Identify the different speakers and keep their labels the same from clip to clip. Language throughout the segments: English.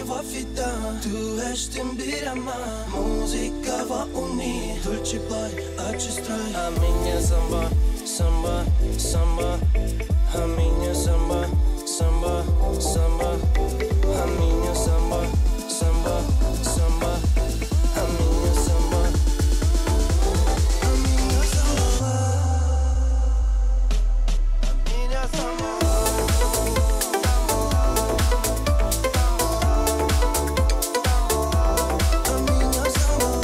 Speaker 1: va fidan. Tu ești iubirea mea. Muzica va uni dulce pai acest trai. A minha samba, samba, samba. A minha samba, samba, samba. A minha samba, samba, samba. A minha samba. A minha samba. A minha samba.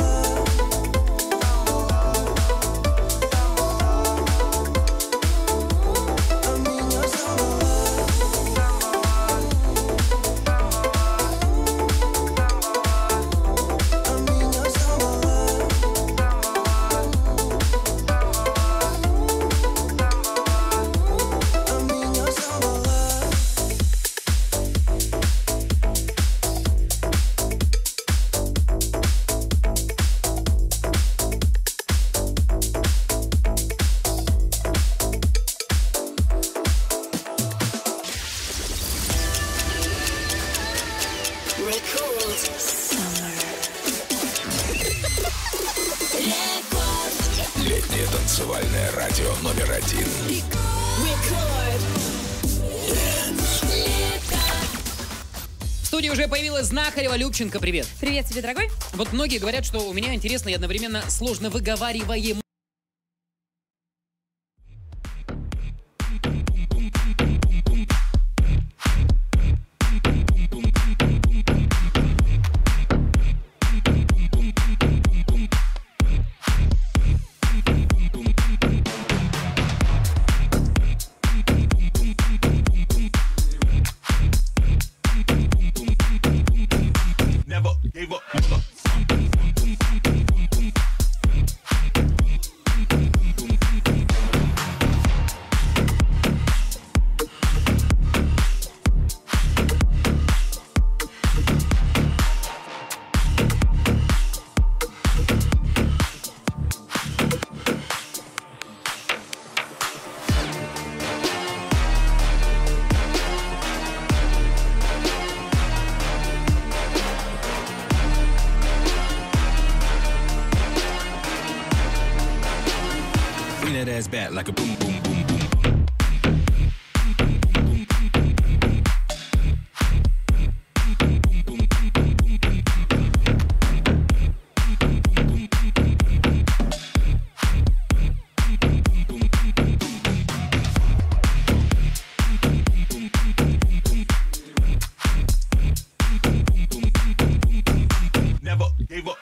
Speaker 2: Летнее танцевальное радио номер один.
Speaker 3: В студии уже появилась Знахарева. Любченко, привет.
Speaker 4: Привет тебе, дорогой.
Speaker 3: Вот многие говорят, что у меня интересно и одновременно сложно выговариваем.
Speaker 2: That ass back like a boom, boom, boom, boom, boom. Never gave up.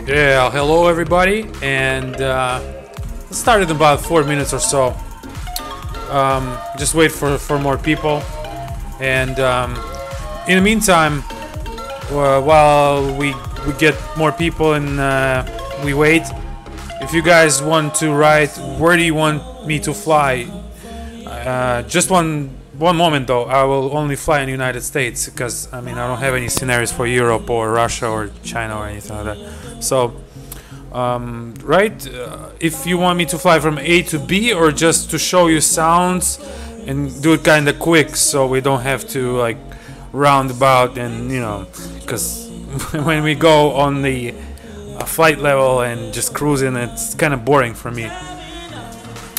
Speaker 5: Yeah, hello everybody, and let's start in about 4 minutes or so. Just wait for more people, and in the meantime, while we get more people and we wait, if you guys want to write where do you want me to fly, just one moment though. I will only fly in the United States because I mean I don't have any scenarios for Europe or Russia or China or anything like that. So if you want me to fly from A to B or just to show you sounds and do it kind of quick so we don't have to like round about, and you know, because when we go on the flight level and just cruising, it's kind of boring for me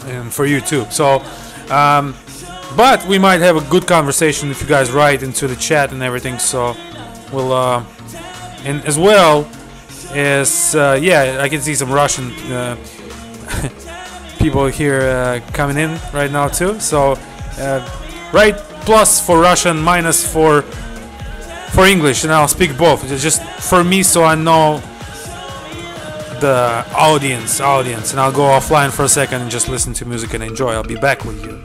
Speaker 5: and for you too. So but we might have a good conversation if you guys write into the chat and everything. So we'll and as well as yeah, I can see some Russian people here coming in right now too. So write plus for Russian, minus for English, and I'll speak both. It's just for me so I know the audience, and I'll go offline for a second and just listen to music and enjoy. I'll be back with you.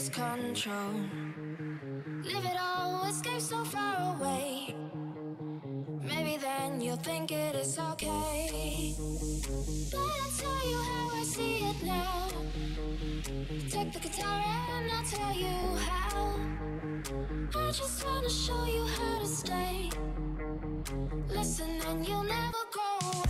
Speaker 4: lose control. Live it all, escape so far away. Maybe then you'll think it is okay. But I'll tell you how I see it now. Take the guitar and I'll tell you how. I just wanna show you how to stay. Listen and you'll never go away.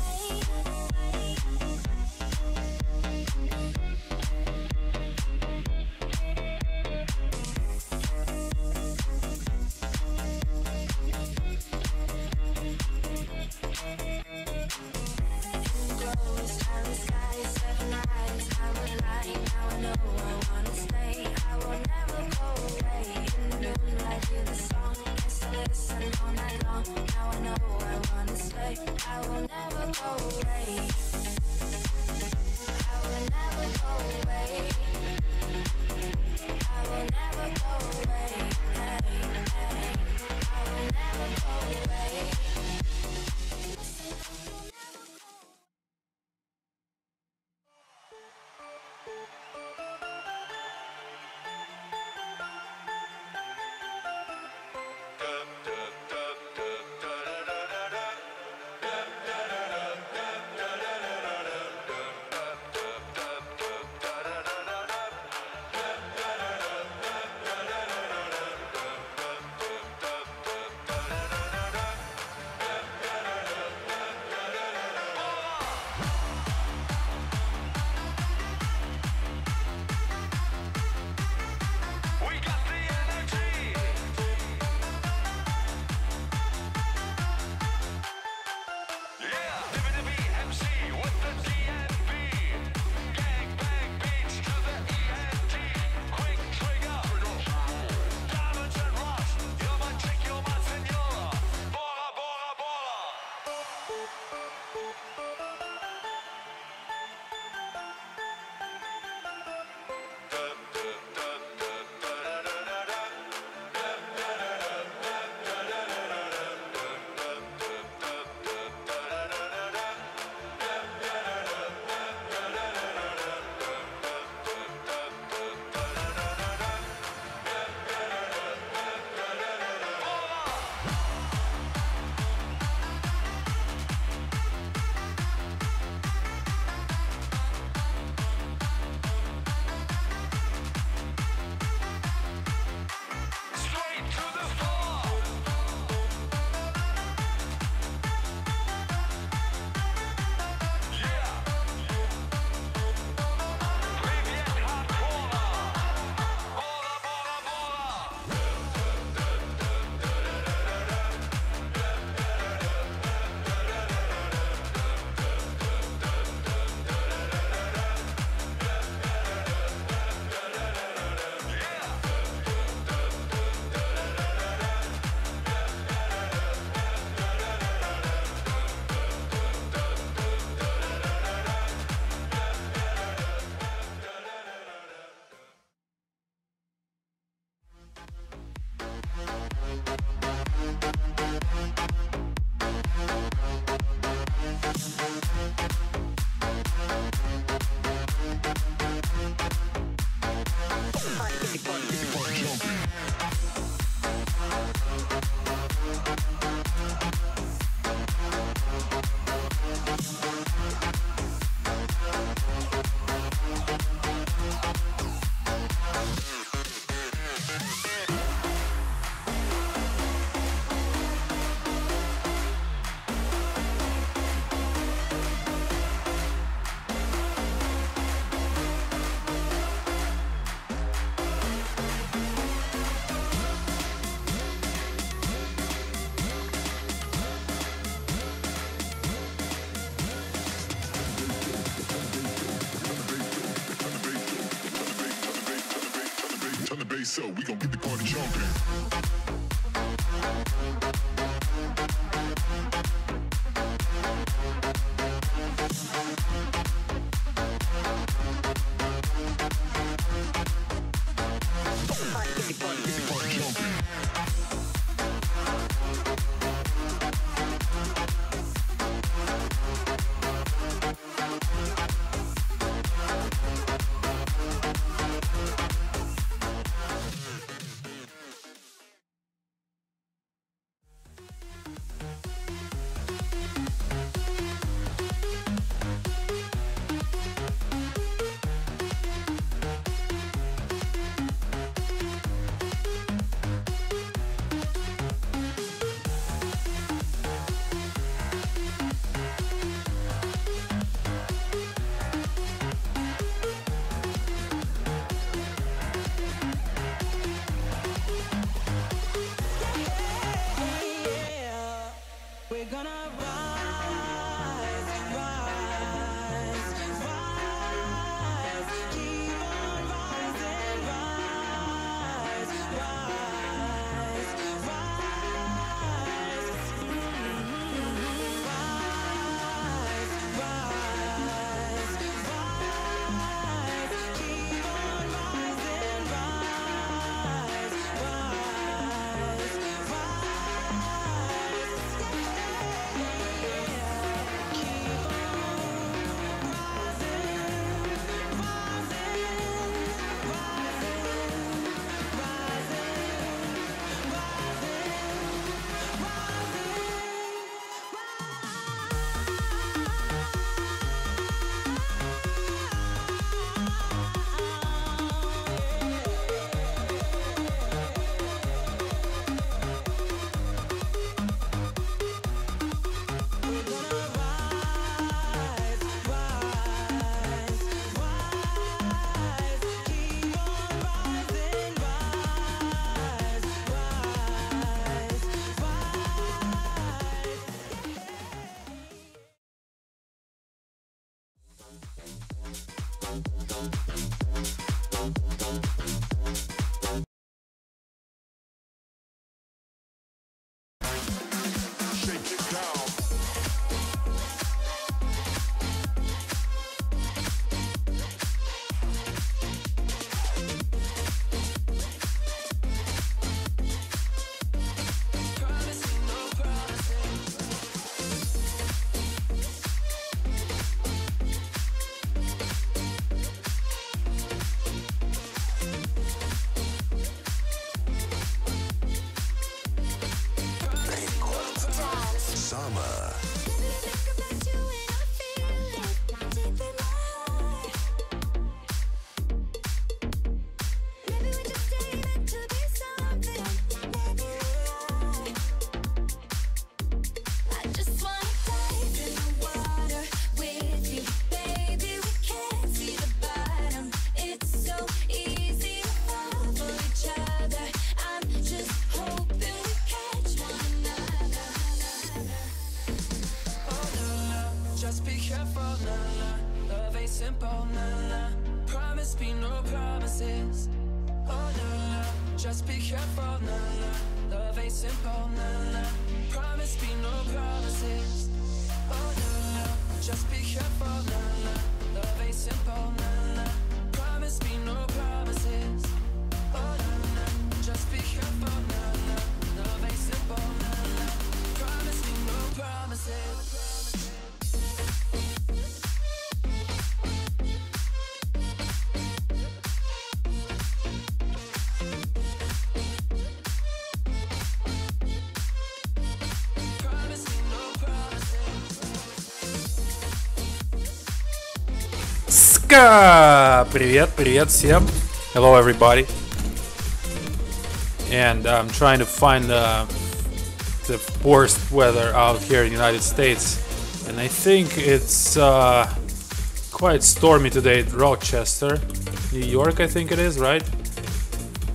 Speaker 6: So we gon' get the party jumping. Shake it down. Summer.
Speaker 1: Just be careful, nah, nah. Love ain't simple, nah, nah. Promise me no promises. Oh, nah, nah. Just be careful, nah, nah. Love ain't simple, nah, nah. Promise me no promises. Oh, nah, nah. Just be careful, nah, nah. Love ain't simple, nah, nah. Promise me no promises. Oh, nah, nah. Just be careful, nah, nah. Love ain't simple, nah, nah. Promise me no promises.
Speaker 5: Привет, привет всем. Hello everybody. And I'm trying to find the worst weather out here in the United States. And I think it's quite stormy today at Rochester, New York, I think it is, right?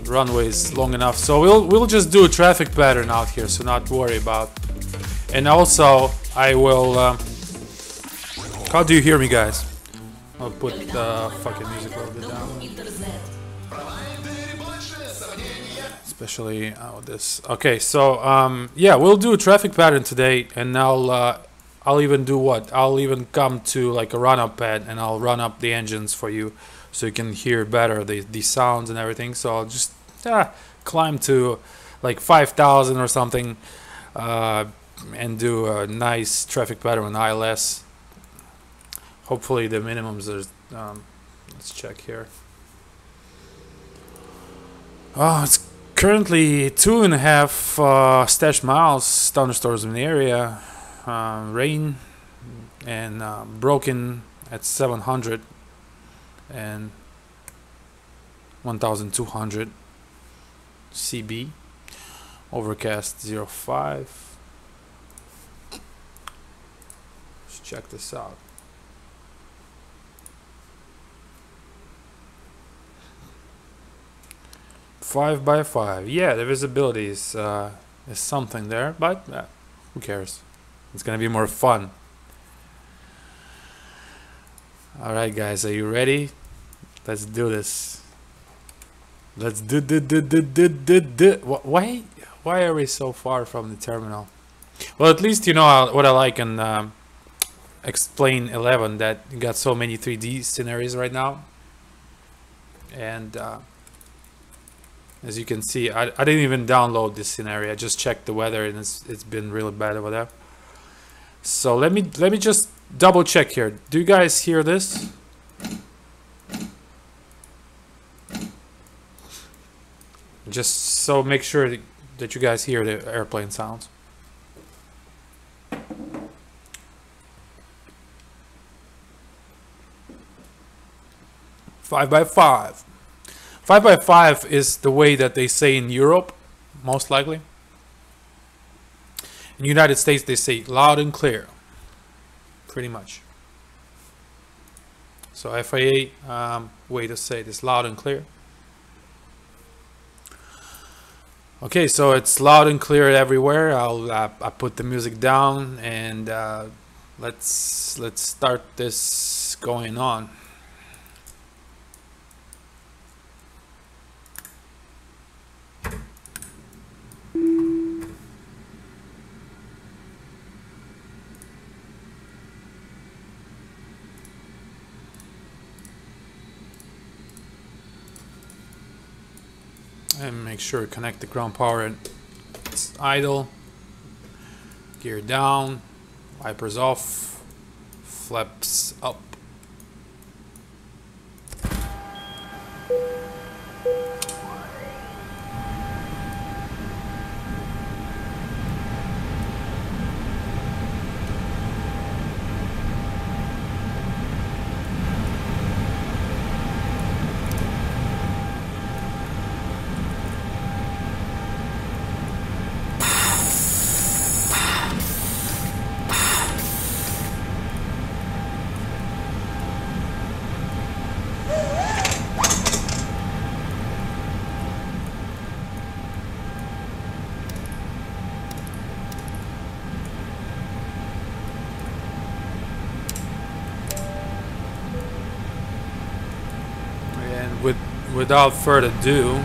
Speaker 5: Runway is long enough. So we'll just do a traffic pattern out here, so not worry about. And also I will how do you hear me, guys? I'll put the fucking music a little bit down. Especially this. Okay, so yeah, we'll do a traffic pattern today, and I'll even do what? I'll even come to like a run-up pad, and I'll run up the engines for you, so you can hear better the sounds and everything. So I'll just climb to like 5,000 or something, and do a nice traffic pattern on ILS. Hopefully the minimums are, let's check here. Oh, it's currently 2.5 stash miles, thunderstorms in the area, rain, and broken at 700 and 1,200 CB, overcast 05. Let's check this out. 5x5. Yeah, the visibility is something there, but who cares? It's gonna be more fun. Alright guys, are you ready? Let's do this. Let's do. Why are we so far from the terminal? Well, at least you know what I like in Explain 11, that you got so many 3D scenarios right now. And as you can see, I didn't even download this scenario. I just checked the weather, and it's been really bad over there. So let me just double check here. Do you guys hear this? Just so make sure that you guys hear the airplane sounds. Five by five. 5x5 is the way that they say in Europe, most likely. In the United States, they say loud and clear, pretty much. So FIA way to say this, loud and clear. Okay, so it's loud and clear everywhere. I put the music down, and let's start this going on. And make sure to connect the ground power, and it's idle. Gear down, wipers off, flaps up. Without further ado,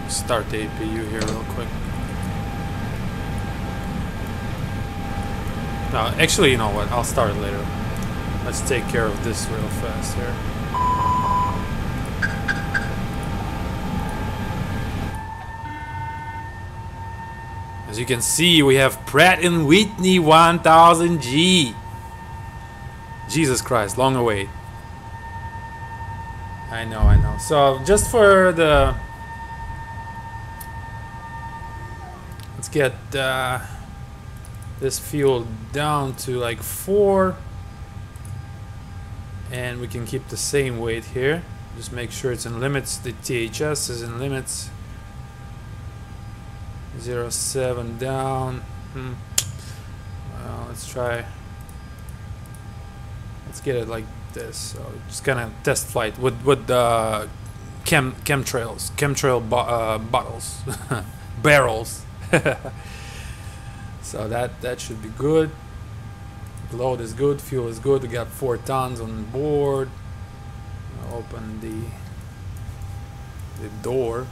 Speaker 5: start the APU here real quick. No, actually, you know what? I'll start it later. Let's take care of this real fast here. As you can see, we have Pratt & Whitney 1000G. Jesus Christ, long await. I know. So just for the, let's get this fuel down to like 4, and we can keep the same weight here. Just make sure it's in limits. The THS is in limits. 0.7 down. Well, let's try. Let's get it like this. So just kind of test flight with chemtrail bottles, barrels. So that should be good. Load is good, fuel is good. We got 4 tons on board. I'll open the door.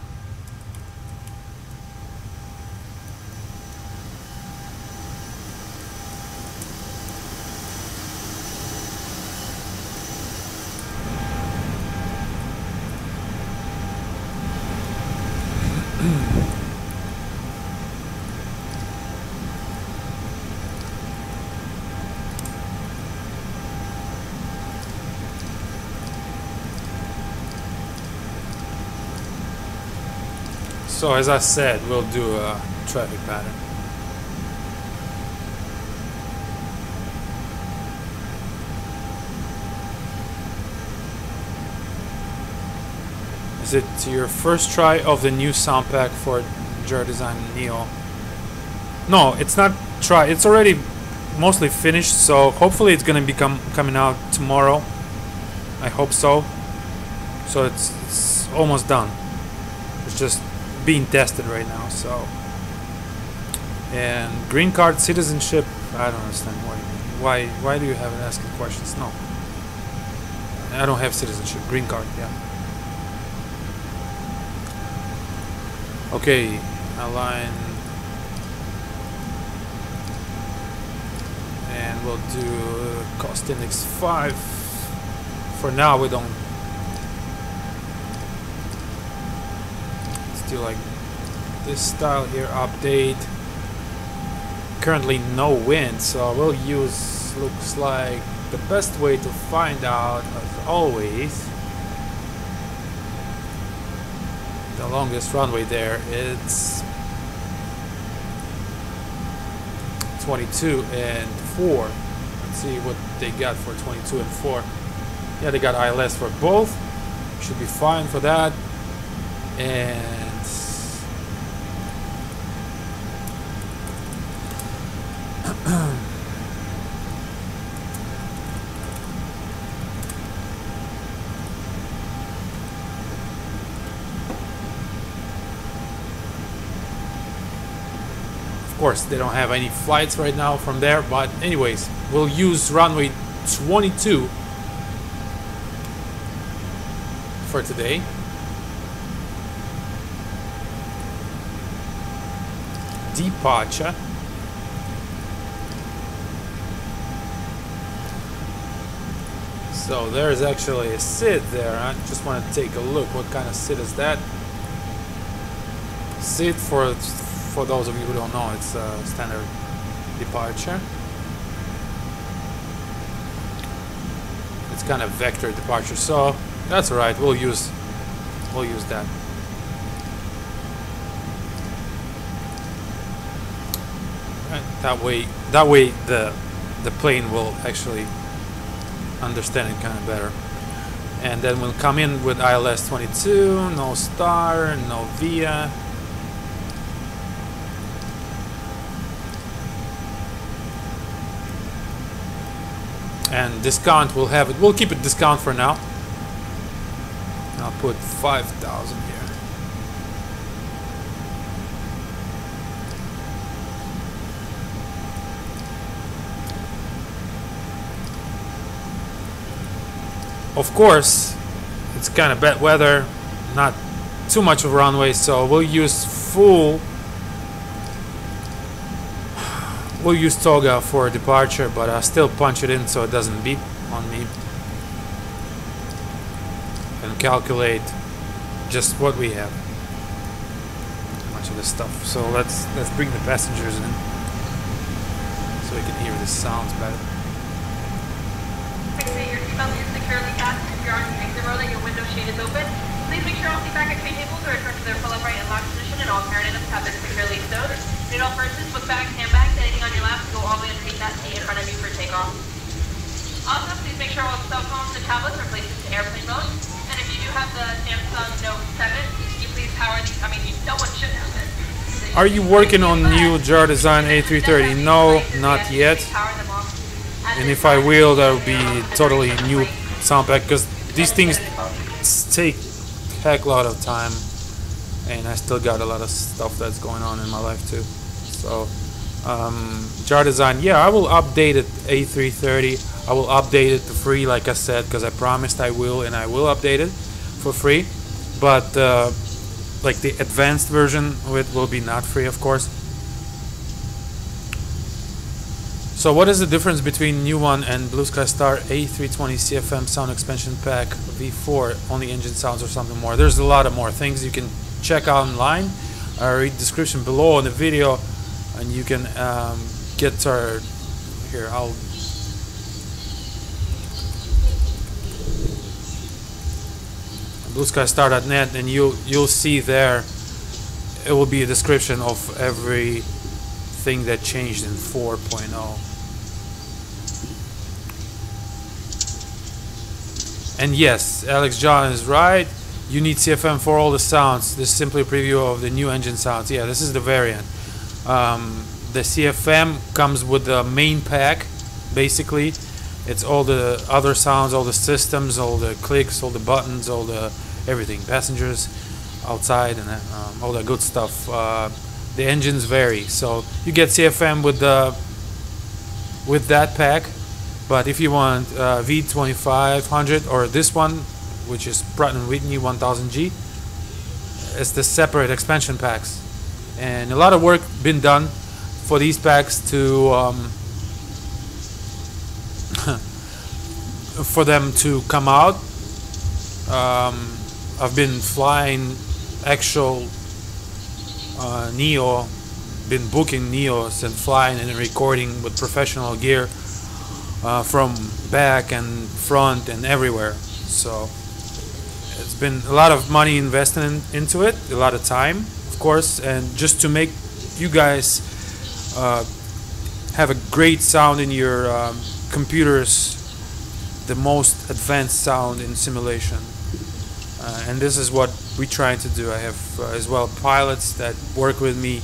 Speaker 5: So as I said, we'll do a traffic pattern. Is it your first try of the new sound pack for J Design Neo? No, it's not try. It's already mostly finished, so hopefully it's gonna be coming out tomorrow. I hope so. So it's almost done. It's just being tested right now, so And green card citizenship, I don't understand why do you have it asking questions? No, I don't have citizenship. Green card, yeah. Okay, align, and we'll do cost index 5. For now we don't. Let's do like this style here, update. Currently no wind, so we'll use, looks like the best way to find out, as always, the longest runway there. It's 22 and 4. Let's see what they got for 22 and 4. Yeah, they got ILS for both. Should be fine for that. And of course, they don't have any flights right now from there, but anyways, we'll use runway 22 for today. Departure. So there's actually a SID there. I just want to take a look. What kind of SID is that? SID, for those of you who don't know, it's a standard departure. It's kind of vector departure, so that's alright. We'll use that. Right, that way the plane will actually understand it kind of better. And then we'll come in with ILS 22, no star, no VIA. And discount, we'll have it. We'll keep it discount for now. I'll put 5,000 here. Of course, it's kind of bad weather, not too much of a runway, so we'll use toga for departure, but I'll still punch it in so it doesn't beep on me. And calculate just what we have. Much of this stuff. So let's bring the passengers in so we can hear the sounds better.
Speaker 7: Your seatbelt is securely fastened. If you're on the exit row, that your window shade is open. Please make sure all seat back and tray tables are returned to their full upright and locked position, and all carry items have been securely stowed. Need all purses, book bags, handbags, anything on your lap to go all the way underneath that seat in front of you for takeoff. Also, please make sure all cell phones and tablets are placed into airplane mode. And if you do have the Samsung Note 7, you please power these. I mean, no one should have it.
Speaker 5: Are you working on new Jar Design A330? No, not yet. And if I will, that will be totally new sound pack, because these things take a heck lot of time, and I still got a lot of stuff that's going on in my life too. So Jar Design, yeah, I will update it. A330, I will update it for free, like I said, because I promised I will, and I will update it for free. But like the advanced version of it will be not free, of course. So what is the difference between new one and Blue Sky Star A320 CFM sound expansion pack V4? Only engine sounds or something more? There's a lot of more things you can check out online. Read the description below in the video, and you can get started. Here, I'll blueskystar.net, and you'll see there. It will be a description of everything that changed in 4.0. And yes, Alex John is right. You need CFM for all the sounds. This is simply a preview of the new engine sounds. Yeah, this is the variant. The CFM comes with the main pack, basically. It's all the other sounds, all the systems, all the clicks, all the buttons, all the everything. Passengers outside and all that good stuff. the engines vary. So you get CFM with that pack, but if you want V2500 or this one, which is Pratt & Whitney 1000G, it's the separate expansion packs, and a lot of work been done for these packs to for them to come out. I've been flying actual Neo, been booking Neos and flying and recording with professional gear from back and front and everywhere. So it's been a lot of money invested into it, a lot of time, of course, and just to make you guys have a great sound in your computers, the most advanced sound in simulation. And this is what we're trying to do. I have as well pilots that work with me,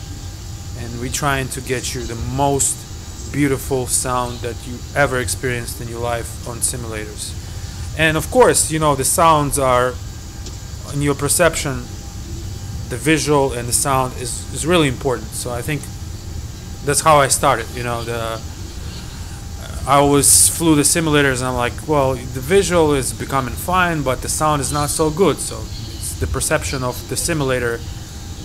Speaker 5: and we're trying to get you the most beautiful sound that you ever experienced in your life on simulators. And of course, you know, the sounds are in your perception, the visual and the sound is really important. So I think that's how I started. You know, I always flew the simulators and I'm like, well, the visual is becoming fine, but the sound is not so good. So it's the perception of the simulator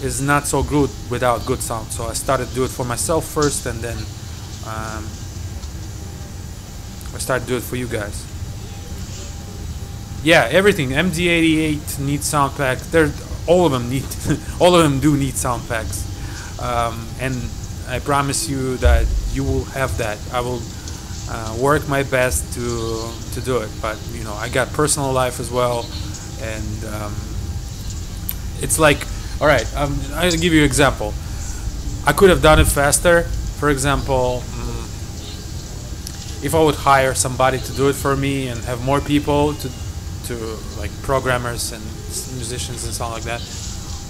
Speaker 5: is not so good without good sound. So I started to do it for myself first, and then I started to do it for you guys. Yeah, everything. MD88 needs sound packs. All of them need, all of them do need sound packs, and I promise you that you will have that. I will work my best to do it, but you know, I got personal life as well, and it's like, all right, I'll give you an example. I could have done it faster. For example, if I would hire somebody to do it for me and have more people to like programmers and musicians and stuff like that,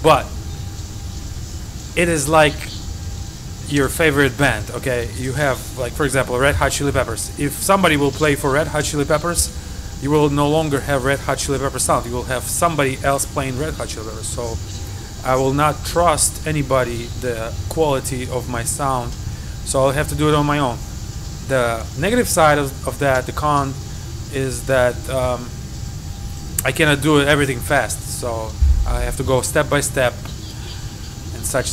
Speaker 5: but it is like your favorite band. Okay, you have, like, for example, Red Hot Chili Peppers. If somebody will play for Red Hot Chili Peppers, you will no longer have Red Hot Chili Peppers sound. You will have somebody else playing Red Hot Chili Peppers. So I will not trust anybody the quality of my sound, so I'll have to do it on my own. The negative side of that, the con, is that I cannot do everything fast, so I have to go step by step and such.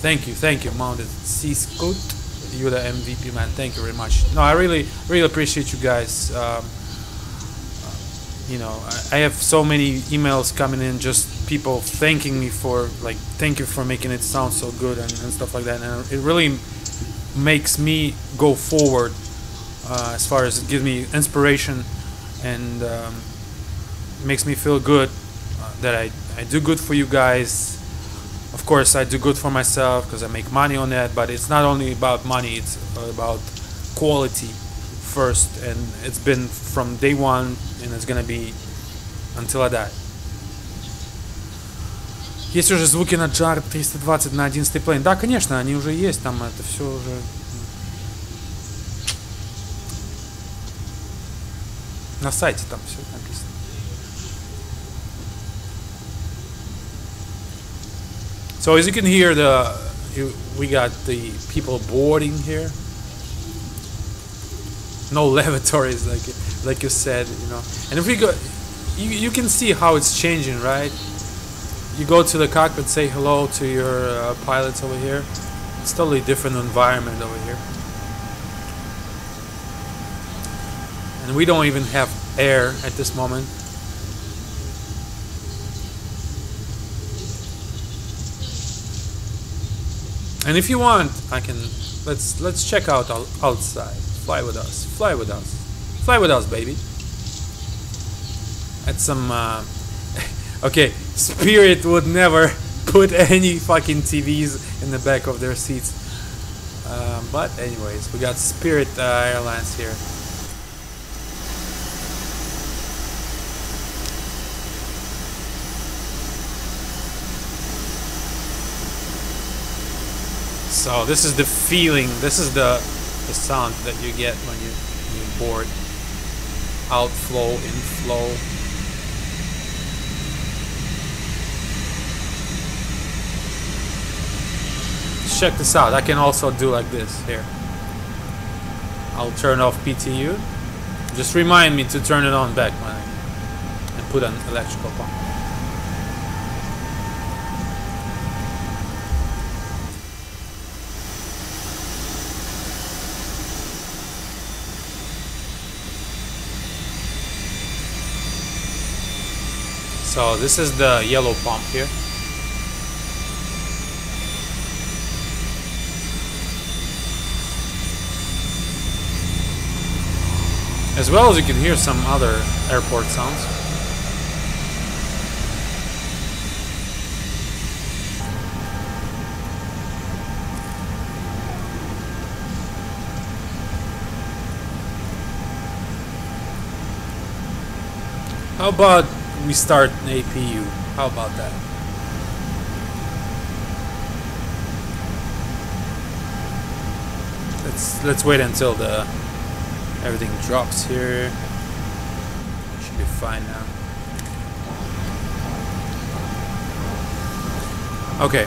Speaker 5: Thank you, Mounted Sea Scoot. You're the MVP, man. Thank you very much. No, I really appreciate you guys. You know, I have so many emails coming in, just people thanking me for, like, thank you for making it sound so good and stuff like that. And it really makes me go forward as far as it gives me inspiration, and makes me feel good that I do good for you guys. Of course, I do good for myself because I make money on that, but it's not only about money, it's about quality first, and it's been from day one, and it's gonna be until I die. Есть уже звуки на JAR 320 на 11 плейн? Да, конечно, они уже есть, там это все уже на сайте, там все написано. So as you can hear, we got the people boarding here. No lavatories, like you said, you know. And if we go, you can see how it's changing, right? You go to the cockpit, say hello to your pilots over here. It's totally different environment over here. And we don't even have air at this moment. And if you want, I can let's check out outside. Fly with us. Fly with us. Fly with us, baby. At some okay, Spirit would never put any fucking TVs in the back of their seats. But anyways, we got Spirit Airlines here. So this is the feeling, this is the sound that you get when you board. Outflow, inflow. check this out. I can also do like this here. I'll turn off PTU. Just remind me to turn it on back when and put an electrical pump. So this is the yellow pump here. As well as you can hear some other airport sounds. How about we start an APU? How about that? Let's wait until the everything drops here. Should be fine now. Okay.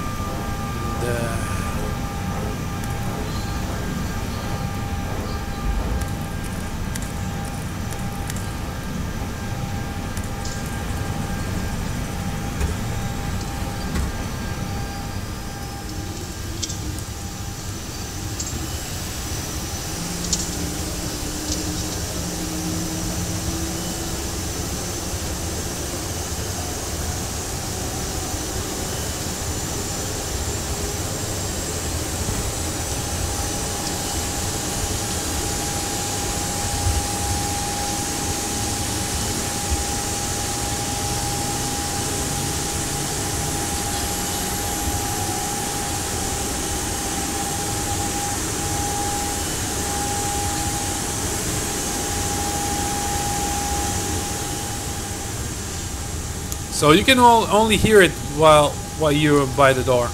Speaker 5: So you can only hear it while you're by the door,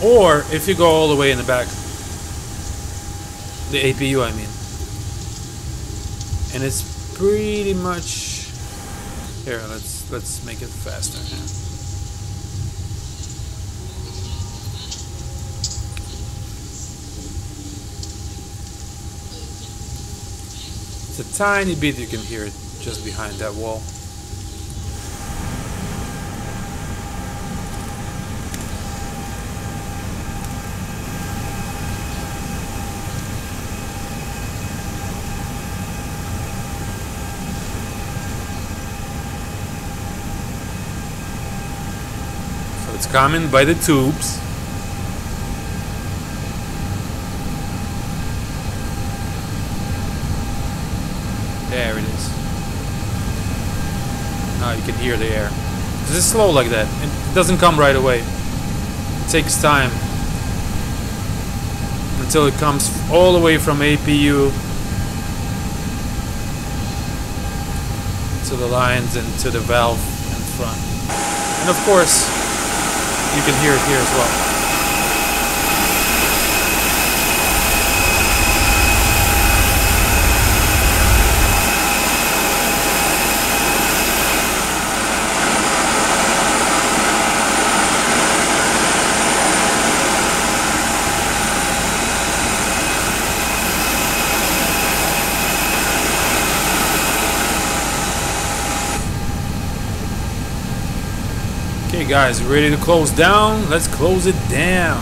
Speaker 5: or if you go all the way in the back, the APU I mean, and it's pretty much here. Let's make it faster. It's a tiny bit, you can hear it just behind that wall. It's coming by the tubes. There it is. Now you can hear the air. This is slow like that. It doesn't come right away. It takes time until it comes all the way from APU to the lines and to the valve in front. And of course, you can hear it here as well. Okay guys, ready to close down? Let's close it down.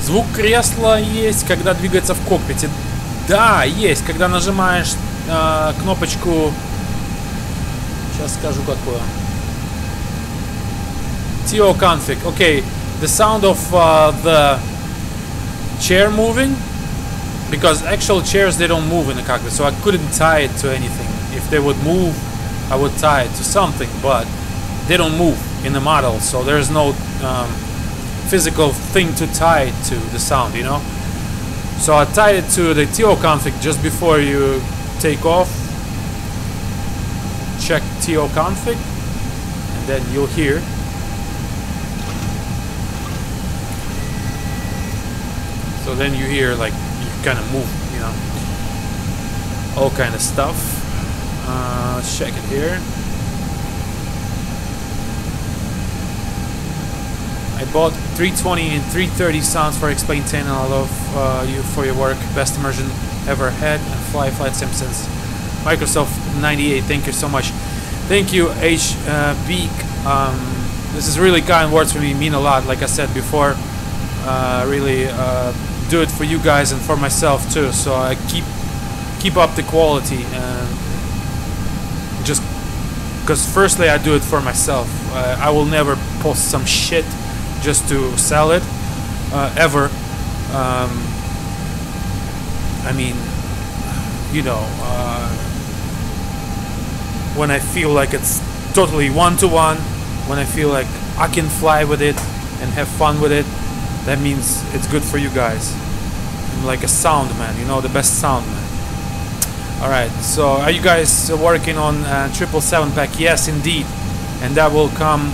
Speaker 5: Звук кресла есть, когда двигается в кокпите. Да, есть, когда нажимаешь кнопочку. Сейчас скажу какую. TO config. Okay, the sound of the chair moving, because actual chairs, they don't move in the cockpit, so I couldn't tie it to anything. If they would move, I would tie it to something, but they don't move in the model, so there's no physical thing to tie it to the sound, you know. So I tied it to the TO config just before you take off. Check TO config, and then you'll hear. So then you hear, like, you kind of move, you know, all kind of stuff. Let's check it here. both 320 and 330 sounds for Explain 10, and I love you for your work. Best immersion ever had, and flight sim since Microsoft 98. Thank you so much. Thank you, HB. This is really kind words for me, mean a lot. Like I said before, really do it for you guys and for myself too. So I keep up the quality, and just because firstly I do it for myself. I will never post some shit just to sell it, ever. I mean, you know, when I feel like it's totally one-to-one, when I feel like I can fly with it and have fun with it, that means it's good for you guys. I'm like a sound man, you know, the best sound man. Alright, so are you guys working on 777 pack? Yes, indeed. And that will come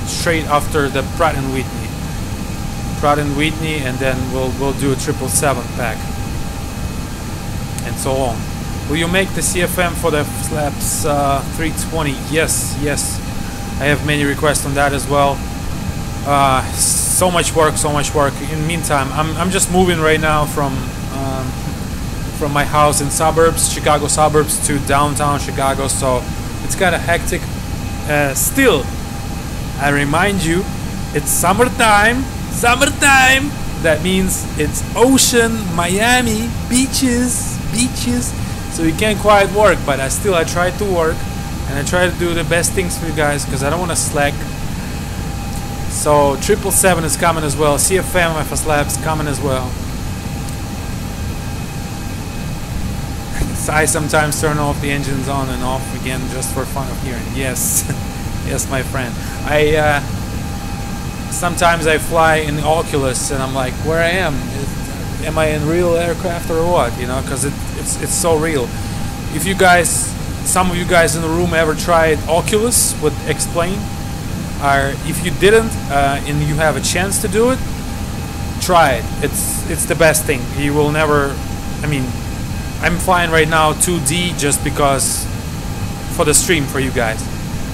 Speaker 5: straight after the Pratt & Whitney. Pratt & Whitney, and then we'll do a 777 pack. And so on. Will you make the CFM for the Flaps 320? Yes, yes. I have many requests on that as well. So much work, so much work. In the meantime, I'm just moving right now from my house in suburbs, Chicago suburbs, to downtown Chicago, so it's kind of hectic. Still, I remind you, it's summertime. Summertime. That means it's ocean, Miami, beaches. So you can't quite work, but I try to work, and I try to do the best things for you guys because I don't want to slack. So 777 is coming as well. CFM FS Labs coming as well. I sometimes turn off the engines on and off again just for fun of hearing. Yes, yes, my friend. Sometimes I fly in Oculus and I'm like, where I am? Am I in real aircraft or what? You know, because it's so real. If you guys, some of you guys in the room ever tried Oculus with Explain, or if you didn't and you have a chance to do it, try it. It's the best thing. You will never. I mean, I'm flying right now 2D just because for the stream for you guys.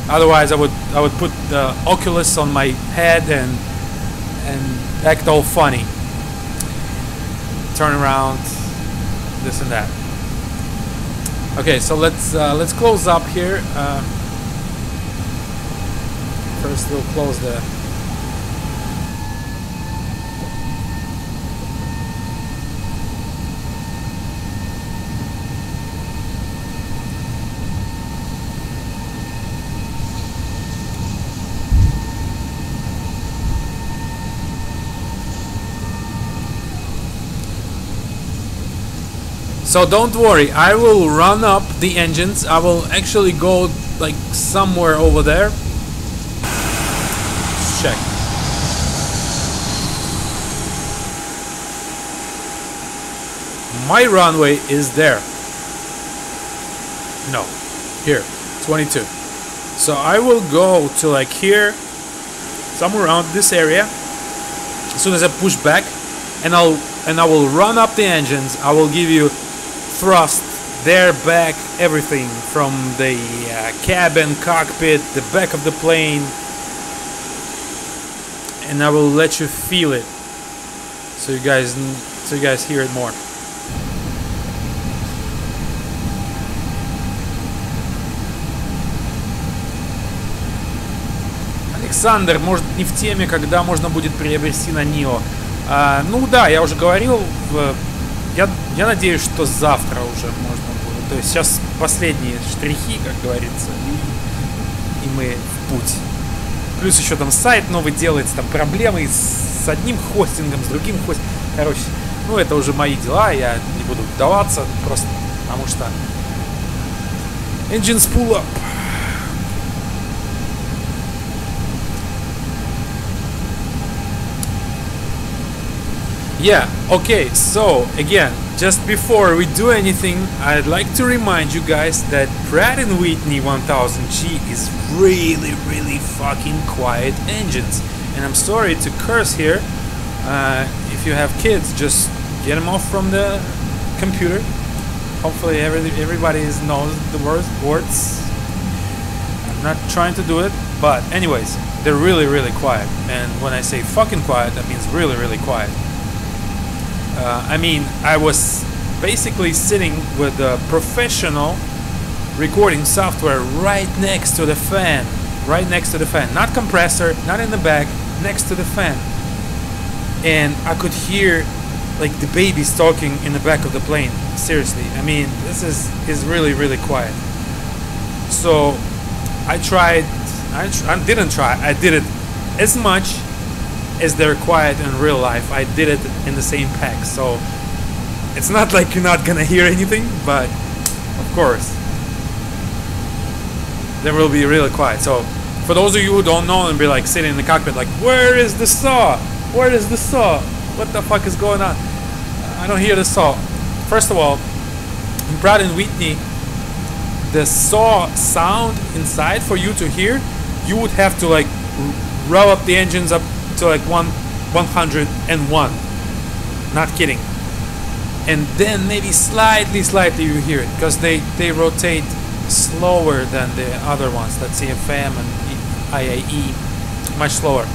Speaker 5: Otherwise, I would put the Oculus on my head and act all funny. Turn around, this and that. Okay, so let's close up here. First, we'll close the. So don't worry, I will run up the engines. I will actually go like somewhere over there. Let's check. My runway is there. No, here, 22. So I will go to like here, somewhere around this area. As soon as I push back, and I will run up the engines. I will give you thrust, their back, everything from the cabin, cockpit, the back of the plane, and I will let you feel it, so you guys hear it more. Александр, может, не в теме, когда можно будет приобрести на Нио. Ну да, я уже говорил. Я надеюсь, что завтра уже можно будет. То есть сейчас последние штрихи, как говорится, и мы в путь. Плюс еще там сайт новый делается, там проблемы с одним хостингом, с другим хостингом. Короче, ну это уже мои дела, я не буду вдаваться, просто потому что engines pull up. Yeah, okay, so again, just before we do anything, I'd like to remind you guys that Pratt & Whitney 1000G is really fucking quiet engines. And I'm sorry to curse here. If you have kids, just get them off from the computer. Hopefully everybody knows the words. I'm not trying to do it, but anyways. they're really, really quiet. And when I say fucking quiet, that means really, really quiet. I mean, I was basically sitting with a professional recording software right next to the fan. Right next to the fan. Not compressor, not in the back, next to the fan. And I could hear like the babies talking in the back of the plane. Seriously. I mean, this is really, really quiet. So I did it as much as they're quiet in real life. I did it in the same pack. So it's not like you're not gonna hear anything, but of course they will be really quiet. So for those of you who don't know and be like sitting in the cockpit like, where is the saw? Where is the saw? What the fuck is going on? I don't hear the saw. First of all, in Pratt & Whitney, the saw sound inside for you to hear, you would have to like rev up the engines up to like 101. Not kidding. And then maybe slightly you hear it, because they rotate slower than the other ones, that CFM and IAE, much slower,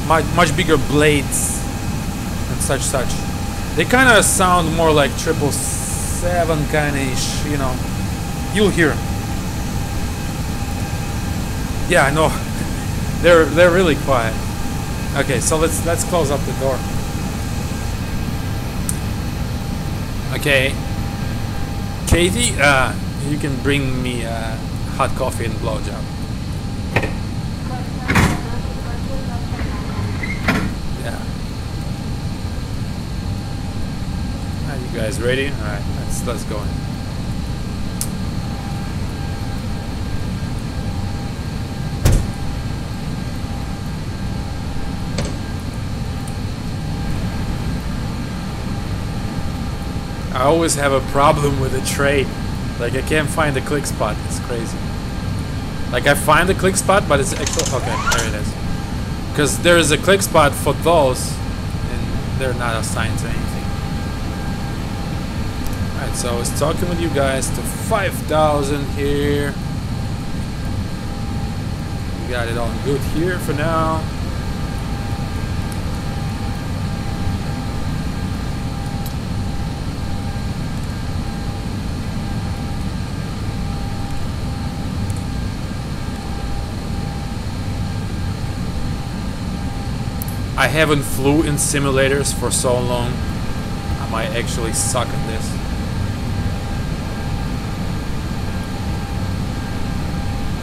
Speaker 5: much bigger blades and such. They kind of sound more like 777 kind of ish, you know. You'll hear them. Yeah, I know. they're really quiet. Okay, so let's close up the door. Okay, Katie, you can bring me hot coffee and blowjob. Yeah. Are you guys ready? All right, let's go in. I always have a problem with the tray. Like, I can't find the click spot. It's crazy. Like, I find the click spot, but it's actually... Okay, there it is. Because there is a click spot for those, and they're not assigned to anything. Alright, so I was talking with you guys to 5,000 here. We got it all good here for now. I haven't flew in simulators for so long. I might actually suck at this.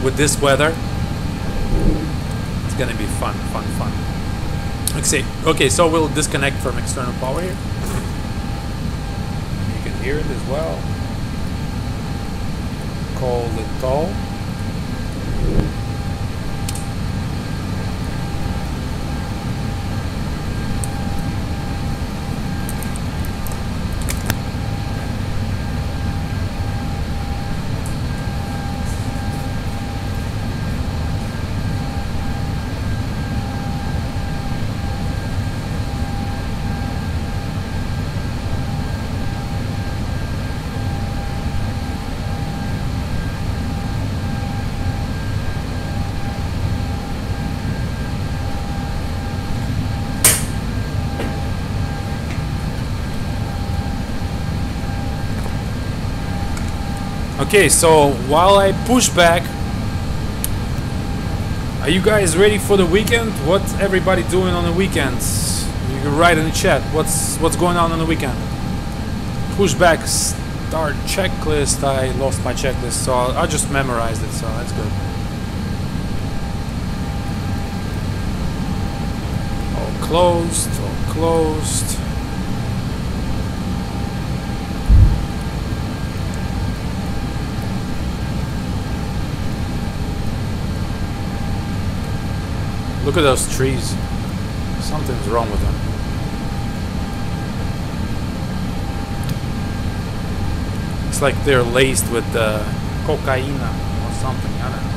Speaker 5: With this weather, it's gonna be fun. Okay, so we'll disconnect from external power here. You can hear it as well. Call the toll. Okay, so while I push back, are you guys ready for the weekend? What's everybody doing on the weekends? You can write in the chat. What's going on the weekend? Pushback start checklist. I lost my checklist, so I just memorized it, so that's good. All closed. All closed. Look at those trees. Something's wrong with them. It's like they're laced with cocaine or something. I don't know.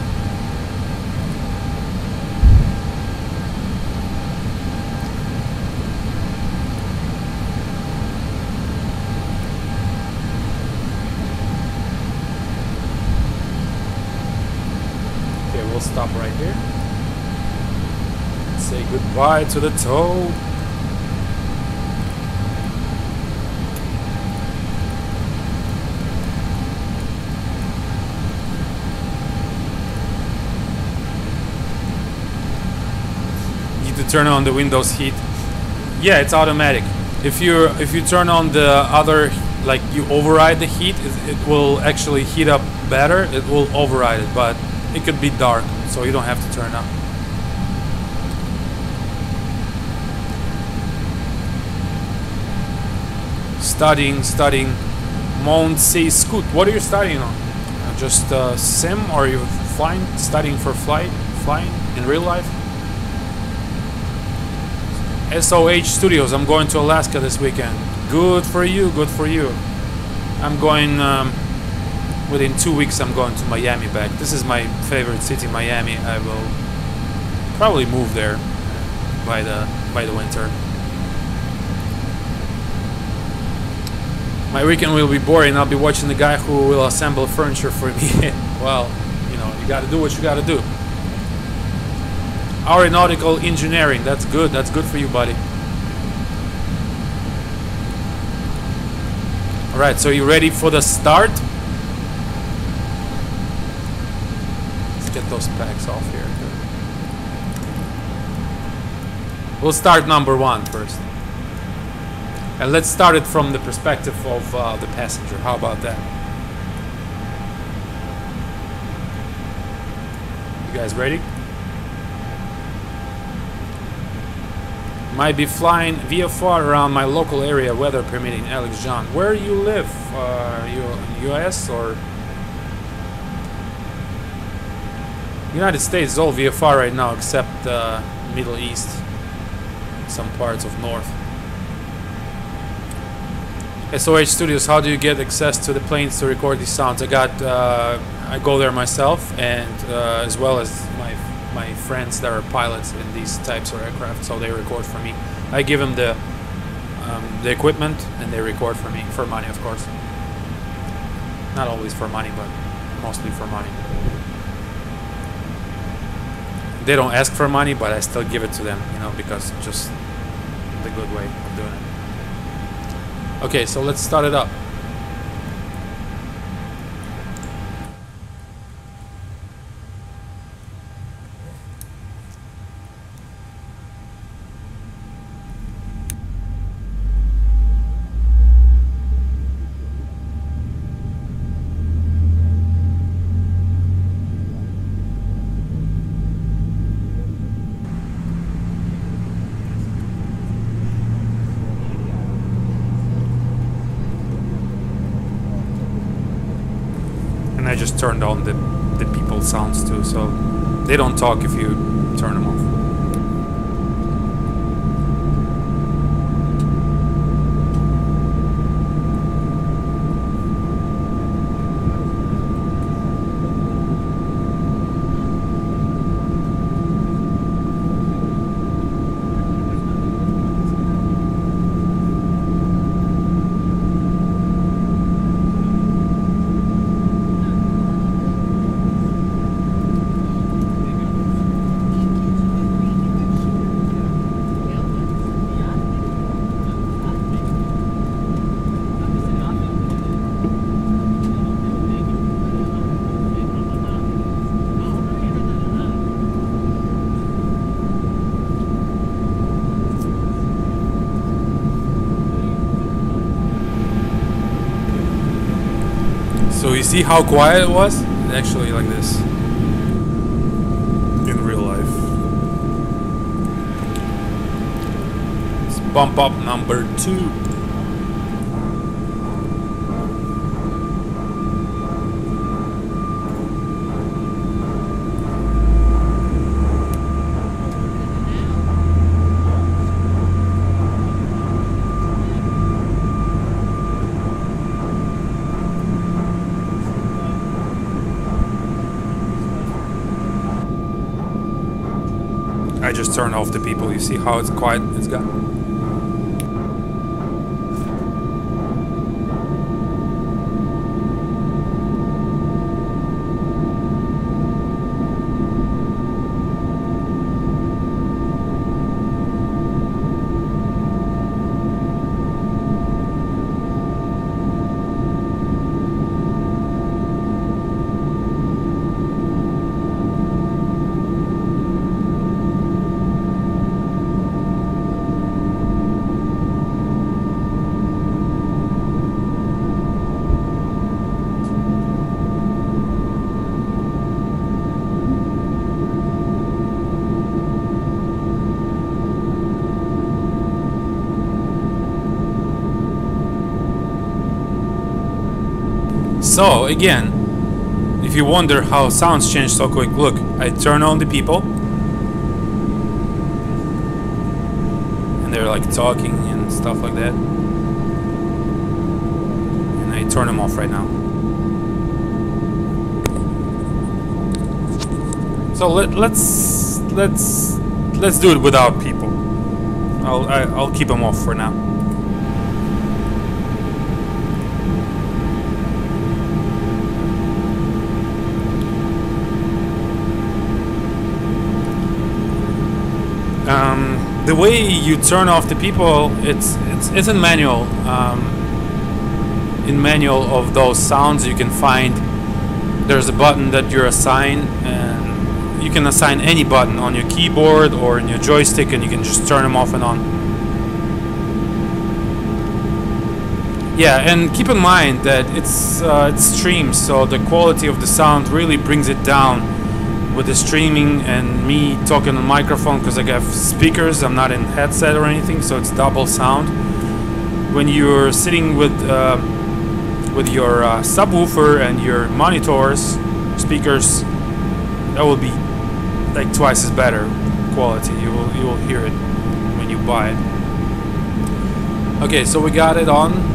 Speaker 5: Okay, we'll stop right here. goodbye to the toad. Need to turn on the Windows heat. Yeah, it's automatic. If you turn on the other, like you override the heat, it will actually heat up better. It will override it, but it could be dark, so you don't have to turn up. Studying. Mount C Scoot. What are you studying on? Just sim, or are you flying? Studying for flying in real life? SOH Studios. I'm going to Alaska this weekend. Good for you. Good for you. I'm going. Within 2 weeks, I'm going to Miami back. This is my favorite city, Miami. I will probably move there by the winter. My weekend will be boring. I'll be watching the guy who will assemble furniture for me. Well, you know, you gotta do what you gotta do. Aeronautical engineering. That's good. That's good for you, buddy. Alright, so you ready for the start? Let's get those packs off here. We'll start number 1 first. And let's start it from the perspective of the passenger. How about that? You guys ready? Might be flying VFR around my local area, weather permitting. Alex John. Where you live? You in US or United States? Is all VFR right now except Middle East, some parts of North. SOH Studios. How do you get access to the planes to record these sounds? I go there myself, and as well as my friends that are pilots in these types of aircraft, so they record for me. I give them the equipment, and they record for me for money, of course. Not always for money, but mostly for money. They don't ask for money, but I still give it to them, you know, because it's just the good way of doing it. Okay, so let's start it up. I just turned on the people sounds too, so they don't talk if you turn them off. So you see how quiet it was? It's actually like this in real life. Let's bump up number 2. I just turned off the people. You see how it's quiet it's got? So again, if you wonder how sounds change so quick, look, I turn on the people and they're like talking and stuff like that, and I turn them off right now. So let's do it without people. I'll keep them off for now. The way you turn off the people, it's in manual. In manual of those sounds, you can find there's a button that you're assigned, and you can assign any button on your keyboard or in your joystick, and you can just turn them off and on. Yeah, and keep in mind that it's streamed, so the quality of the sound really brings it down with the streaming and me talking on the microphone, because I have speakers, I'm not in headset or anything, so it's double sound. When you're sitting with your subwoofer and your monitors, speakers, that will be like twice as better quality. You will hear it when you buy it. Okay, so we got it on.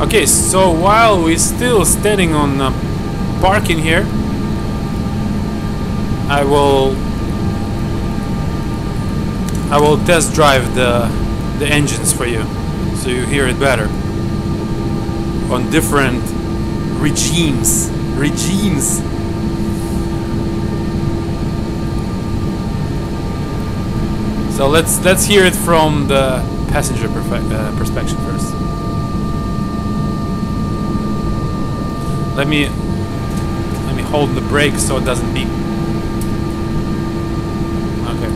Speaker 5: Okay, so while we're still standing on parking here, I will test drive the engines for you, so you hear it better on different regimes. So let's hear it from the passenger perspective first. Let me hold the brake so it doesn't beep. Okay.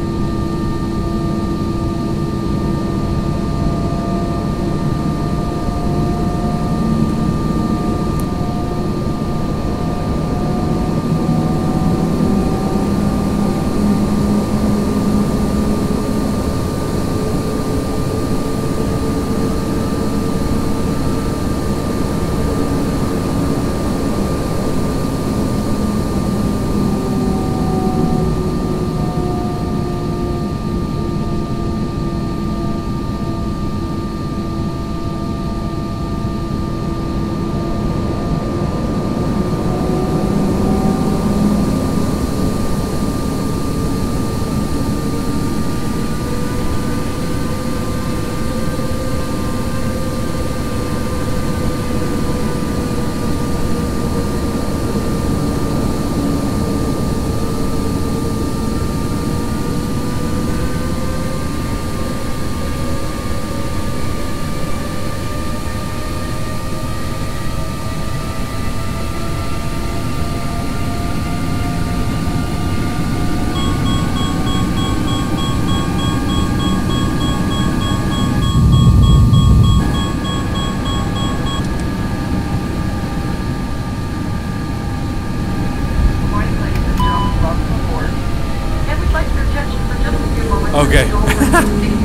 Speaker 5: Okay,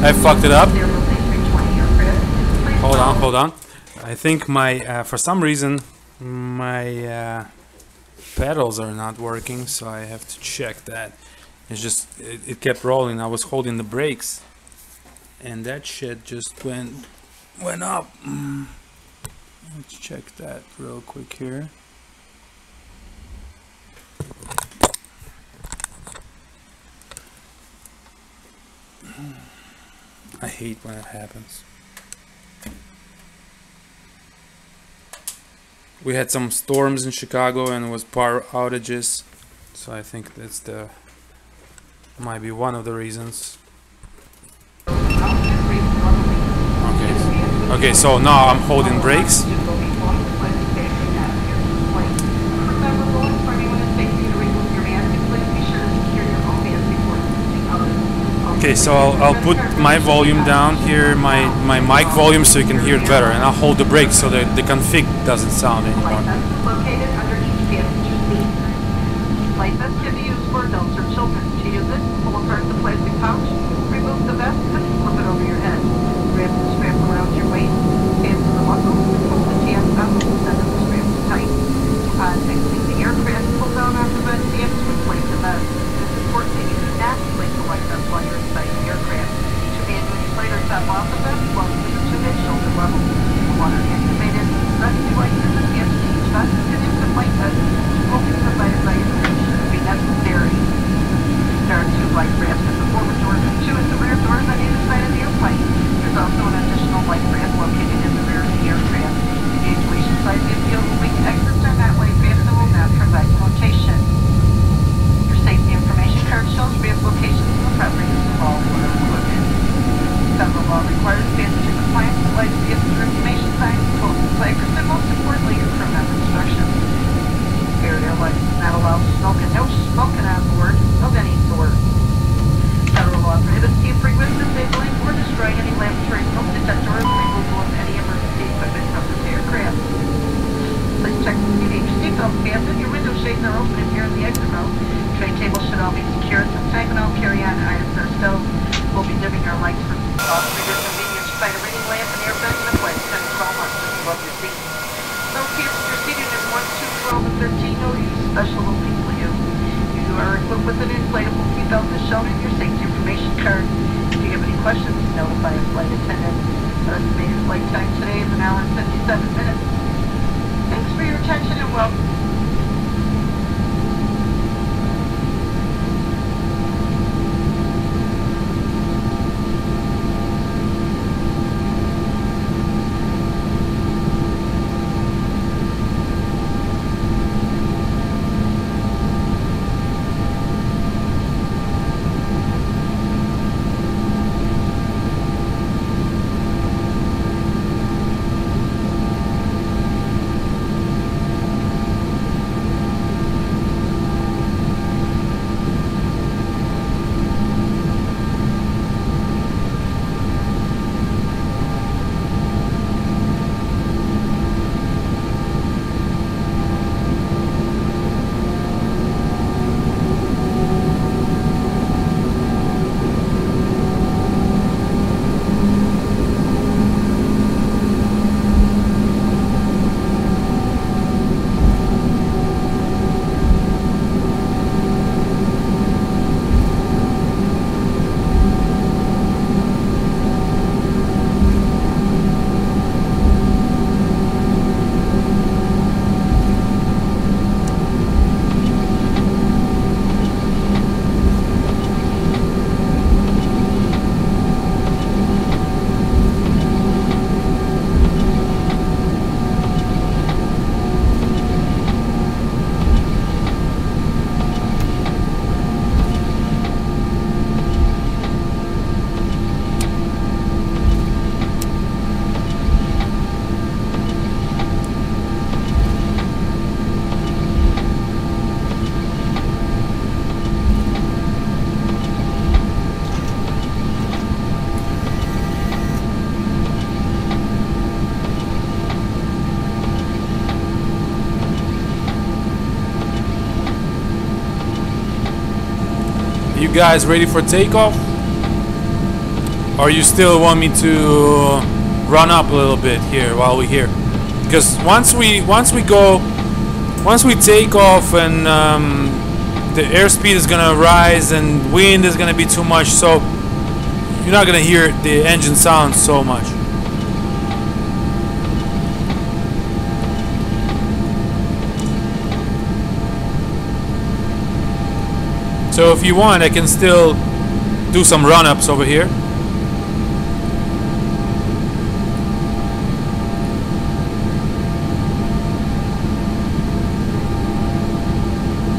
Speaker 5: I fucked it up. Hold on. I think my, for some reason, my pedals are not working, so I have to check that. It's just, it kept rolling. I was holding the brakes, and that shit just went up. Let's check that real quick here. I hate when it happens. We had some storms in Chicago and it was power outages, so I think that's might be one of the reasons. Okay, so now I'm holding brakes. Okay, so I'll put my volume down here, my mic volume, so you can hear it better, and I'll hold the brake so that the config doesn't sound anymore.
Speaker 7: Flight vest is located under each passenger seat. Flight vest can be used for adults or children. To use it, pull apart the plastic pouch, remove the vest, and flip it over your head. Grab the strap around your waist, fasten the buckle, pull the tab up, and then the strap is tight. Upon exiting the aircraft, pull down on the vest tabs to inflate the vest. It is important that you do not inflate the light vest while you're inside the aircraft. To manually inflate or top off the vest, plug the to mid shoulder level. The water activated vest devices attached to each vest and into light vest smoking provided by your bridge should be necessary. There are 2 light rafts in the forward doors and 2 in the rear doors on either side of the airplane. There's also an additional light raft located in the rear of the aircraft. The graduation side of the field wing exits are not light rafts and will not provide flotation. Your safety information card shows raft locations and the proper use of all water equipment. Federal law requires passenger compliance with light passenger information signs, codes and ciphers, and most importantly, your crew member instructions. Spirit Airlines does not allow smoking, no smoking on board of any sort. Federal law prohibits tampering with, disabling, or destroying any laboratory smoke detector or the removal of any emergency equipment from this aircraft. Please check to see that your seatbelt is fastened, your window shades are open if you're in the exit row. Tray tables should all be secured. From time and all carry-on items are stowed. We'll be dimming our lights for for your convenience. Find a reading lamp, an airbag, and a flight attendant call once if you love your seat. Those passengers seated in 1, 2, 12, and 13 know you special little people you. You are equipped with an inflatable seatbelt as shown in your safety information card. If you have any questions, notify a flight attendant. Our estimated flight time today is 1 hour and 57 minutes. Thanks for your attention and welcome.
Speaker 5: You guys ready for takeoff? Or you still want me to run up a little bit here while we're here? Because once we take off and the airspeed is gonna rise and wind is gonna be too much, so you're not gonna hear the engine sound so much. So if you want, I can still do some run-ups over here.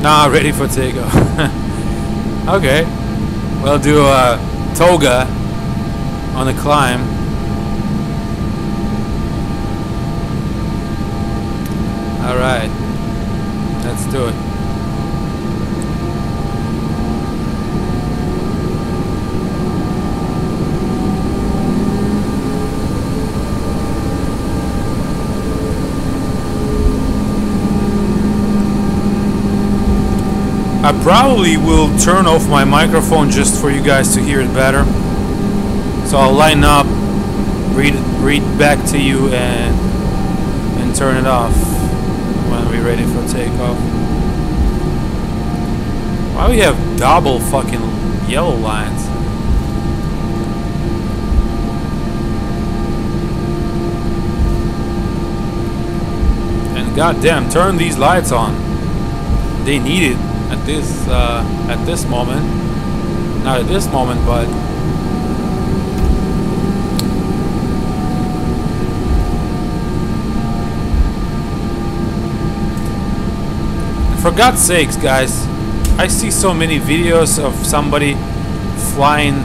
Speaker 5: Nah, ready for takeoff. Okay, we'll do a toga on the climb. All right, let's do it. I probably will turn off my microphone just for you guys to hear it better. So I'll line up, read back to you, and turn it off when we're ready for takeoff. Why we have double fucking yellow lines? And goddamn, turn these lights on. They need it at this moment. Not at this moment, but for God's sakes, guys, I see so many videos of somebody flying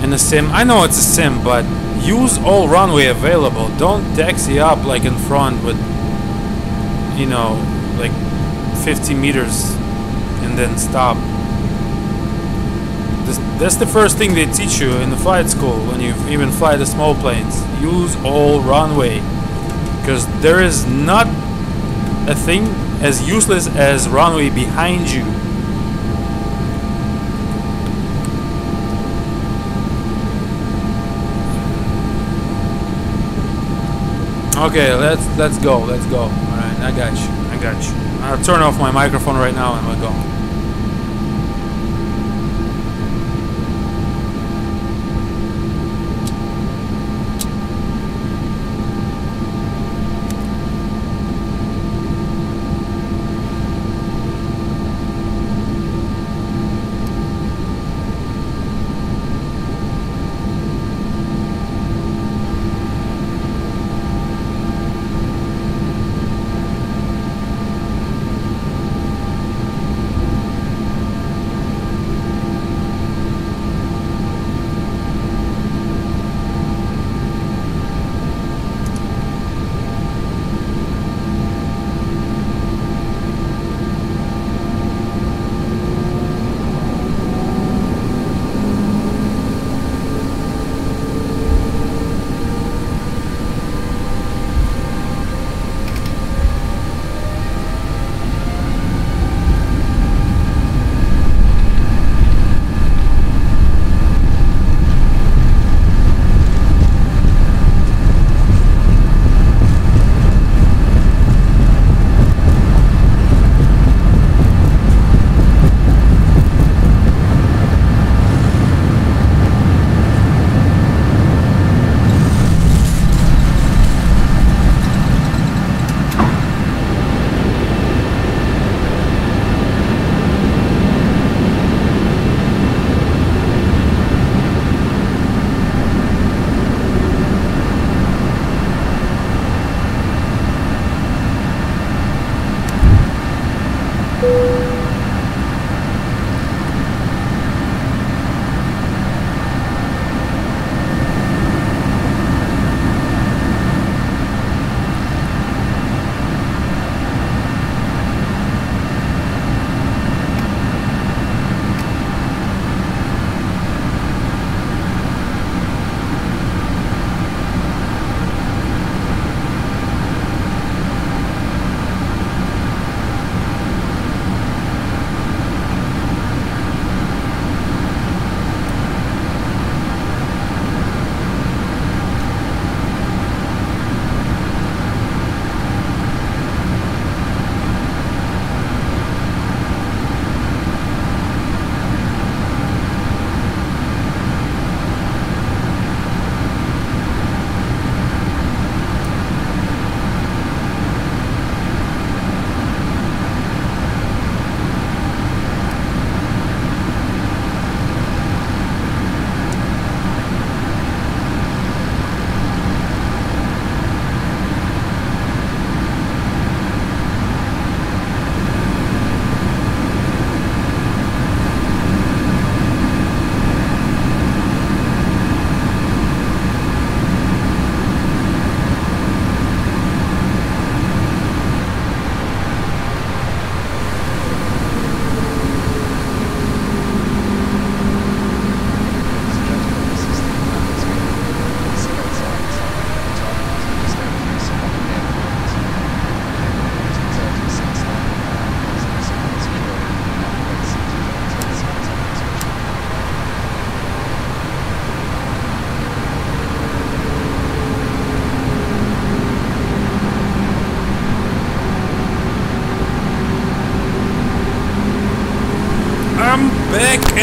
Speaker 5: in a sim. I know it's a sim, but use all runway available. Don't taxi up like in front with, you know, like 50 meters and then stop. That's the first thing they teach you in the flight school when you even fly the small planes. Use all runway, because there is not a thing as useless as runway behind you. Okay, let's go. All right, I got you. I'll turn off my microphone right now and we'll go.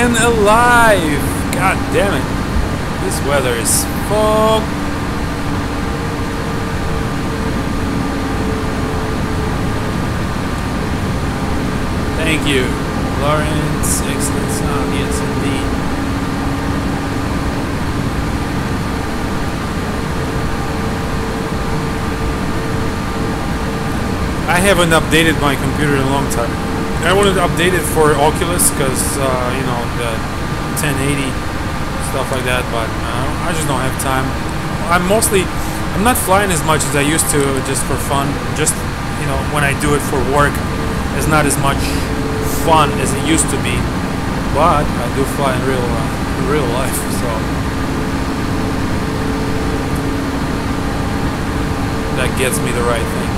Speaker 5: and alive! God damn it. This weather is fucked. Thank you, Lawrence. Excellent sound. Yes, indeed. I haven't updated my computer in a long time. I wanted to update it for Oculus because, you know, the 1080 stuff like that, but I just don't have time. I'm not flying as much as I used to, just for fun. Just, you know, when I do it for work, it's not as much fun as it used to be. But I do fly in real life, so that gets me the right thing.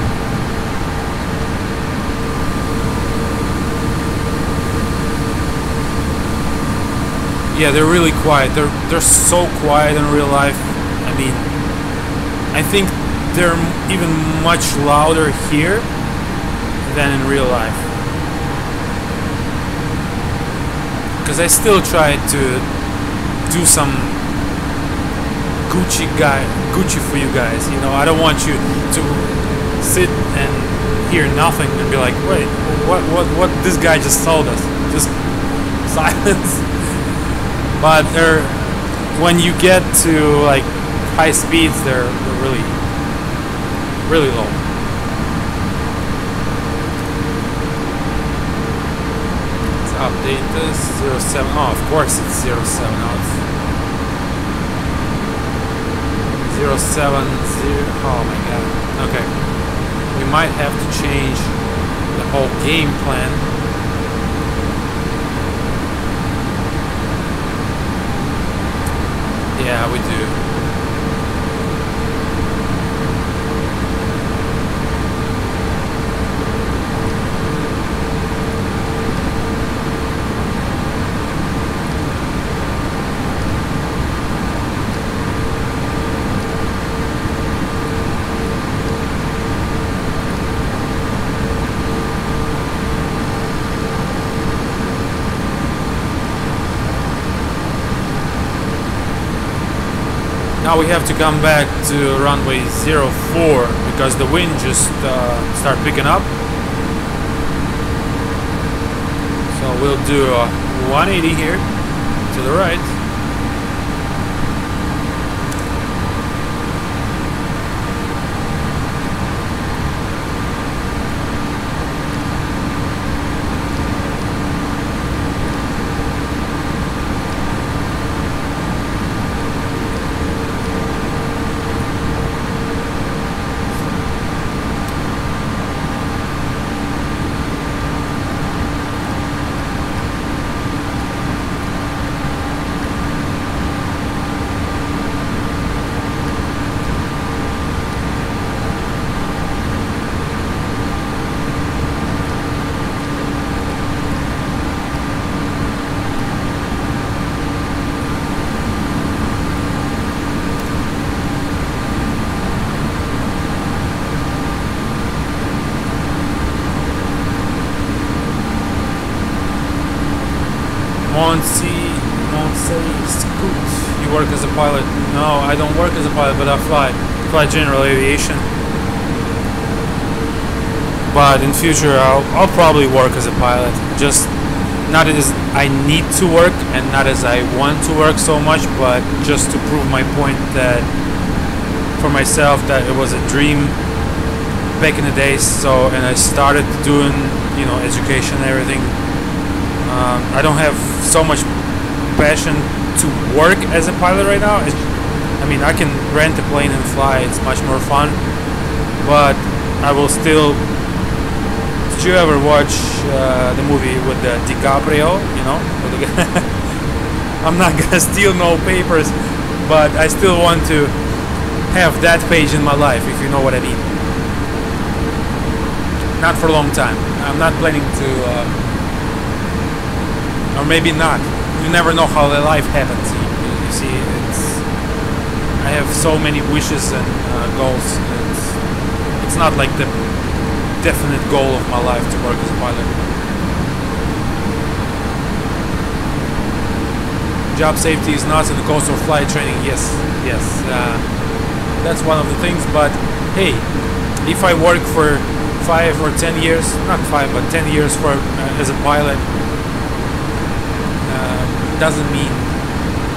Speaker 5: Yeah, they're really quiet. They're so quiet in real life. I mean, I think they're even much louder here than in real life. Because I still try to do some Gucci for you guys. You know, I don't want you to sit and hear nothing and be like, wait, what this guy just told us? Just silence. But when you get to like high speeds, they're really low. Let's update this 07. Oh, of course it's 07 now. It's 070. Oh my god. Okay, we might have to change the whole game plan. Yeah, we do. Now we have to come back to runway 04 because the wind just started picking up. So we'll do a 180 here to the right. Scoot. You work as a pilot? No, I don't work as a pilot, but I fly general aviation. But in future, I'll probably work as a pilot. Just not as I need to work and not as I want to work so much, but just to prove my point that for myself that it was a dream back in the days. So, and I started doing, you know, education and everything. I don't have so much passion to work as a pilot right now. I mean, I can rent a plane and fly. It's much more fun. But I will still. Did you ever watch the movie with DiCaprio? You know, I'm not gonna steal no papers, but I still want to have that page in my life, if you know what I mean. Not for a long time. I'm not planning to, or maybe not. You never know how the life happens. You see, I have so many wishes and goals. It's not like the definite goal of my life to work as a pilot. Job safety is not in the course of flight training. Yes, that's one of the things. But hey, if I work for 5 or 10 years, not 5 but 10 years for as a pilot, doesn't mean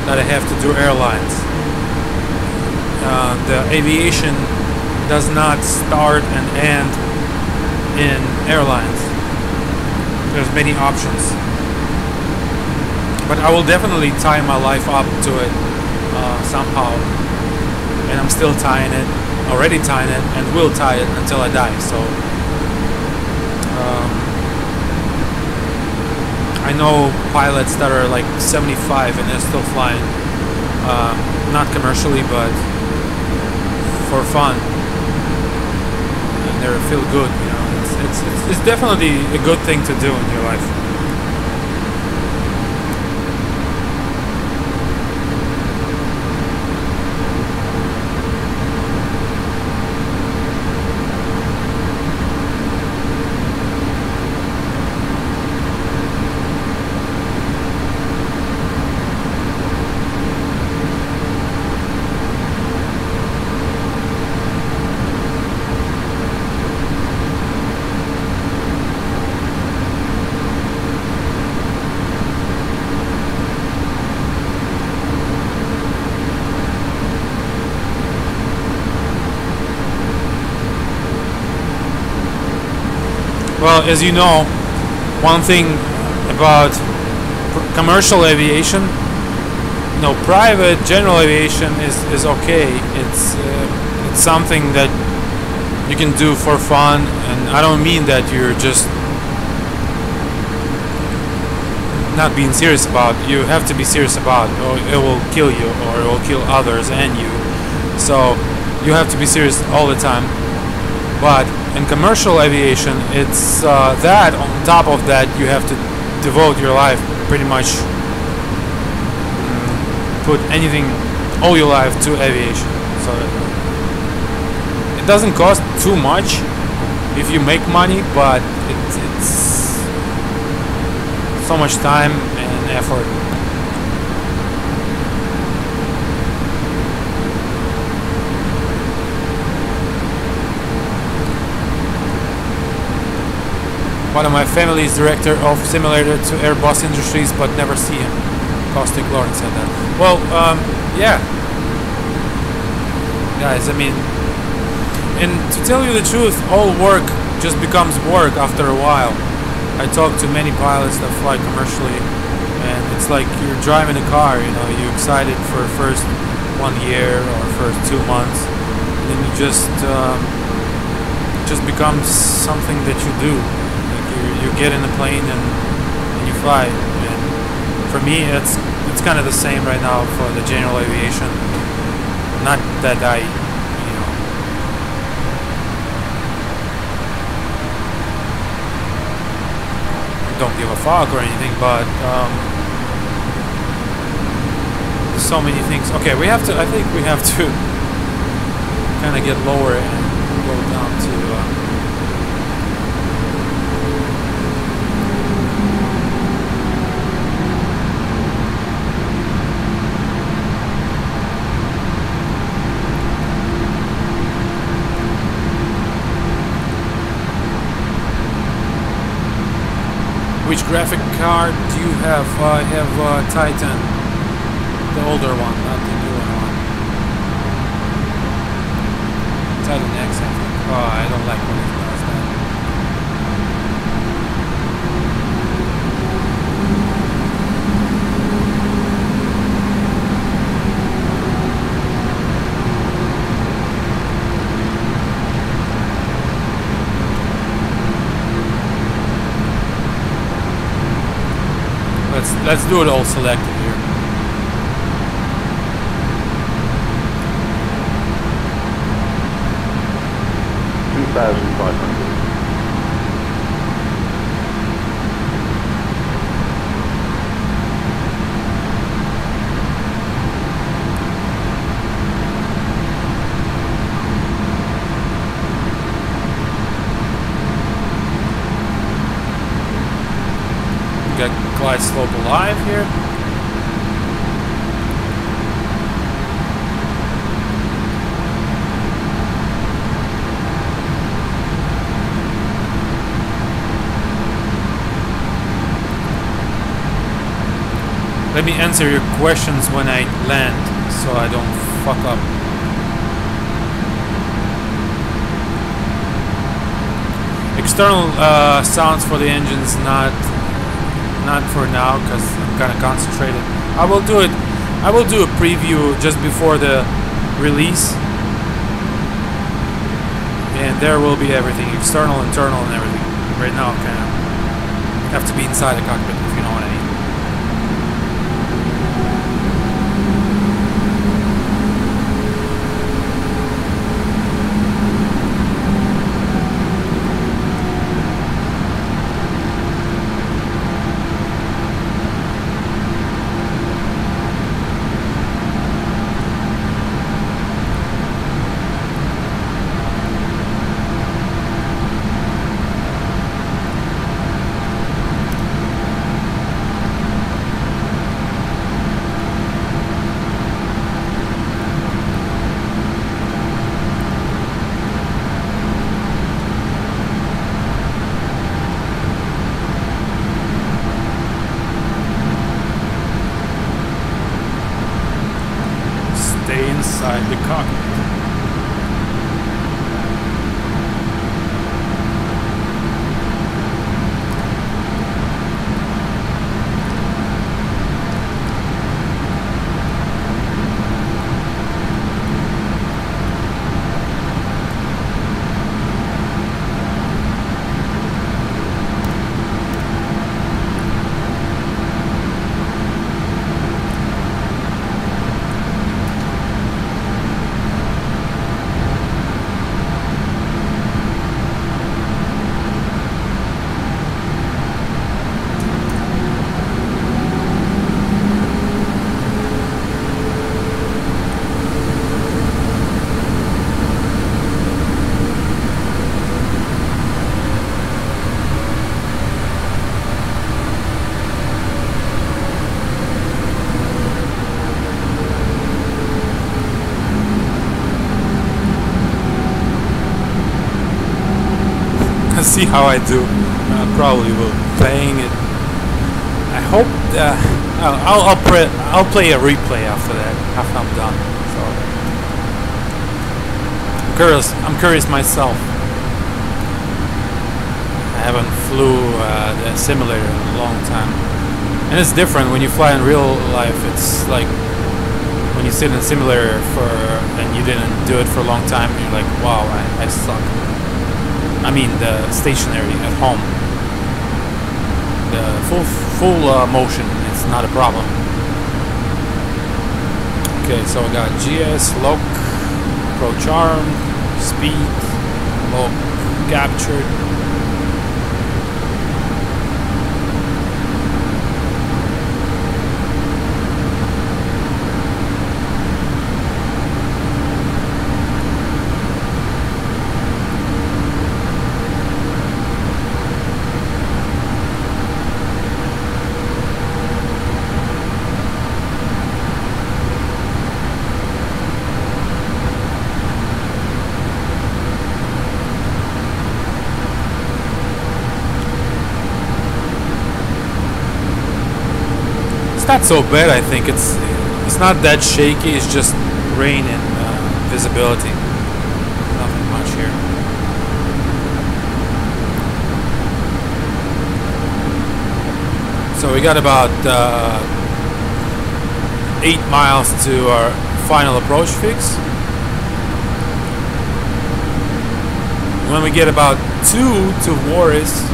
Speaker 5: that I have to do airlines. The aviation does not start and end in airlines. There's many options, but I will definitely tie my life up to it somehow, and I'm still tying it, already tying it, and will tie it until I die. So I know pilots that are like 75 and they're still flying, not commercially but for fun, and they feel good, you know. It's definitely a good thing to do in your life. Well, as you know, one thing about commercial aviation, you know, private general aviation is okay. It's something that you can do for fun, and I don't mean that you're just not being serious about. You have to be serious about, or it will kill you, or it will kill others and you. So you have to be serious all the time. But in commercial aviation, it's that on top of that you have to devote your life pretty much, put anything, all your life to aviation. So it doesn't cost too much if you make money, but it's so much time and effort. One of my family is director of simulator to Airbus Industries, but never see him. Caustic Lawrence said that. Well, yeah. Guys, I mean, and to tell you the truth, all work just becomes work after a while. I talk to many pilots that fly commercially, and it's like you're driving a car, you know, you're excited for the first 1 year or first 2 months, and then you just becomes something that you do. You get in the plane and you fly. And for me, it's kind of the same right now for the general aviation. Not that I, you know, don't give a fuck or anything, but there's so many things. Okay, we have to. I think we have to kind of get lower and go down to. Which graphic card do you have? I have Titan, the older one, not the newer one. Titan X, I think. Oh, I don't like when it does that. Let's do it all selected here. Got glide slope alive here. Let me answer your questions when I land, so I don't fuck up. External sounds for the engines, not for now, because I'm kind of concentrated. I will do it. I will do a preview just before the release, and there will be everything, external, internal, and everything. Right now, kind of have to be inside the cockpit, if you know what I mean. Inside the cockpit. See how I do. Probably will playing it. I hope I'll play a replay after that after I'm done. So I'm curious myself. I haven't flew the simulator in a long time, and it's different when you fly in real life. It's like when you sit in a simulator and you didn't do it for a long time. And you're like, wow, I suck. I mean the stationary at home. The full motion, it's not a problem. Okay, so I got GS, lock, approach arm, speed, lock captured. It's not so bad, I think. It's not that shaky, it's just rain and visibility. Nothing much here. So we got about 8 miles to our final approach fix. When we get about 2 to Warris,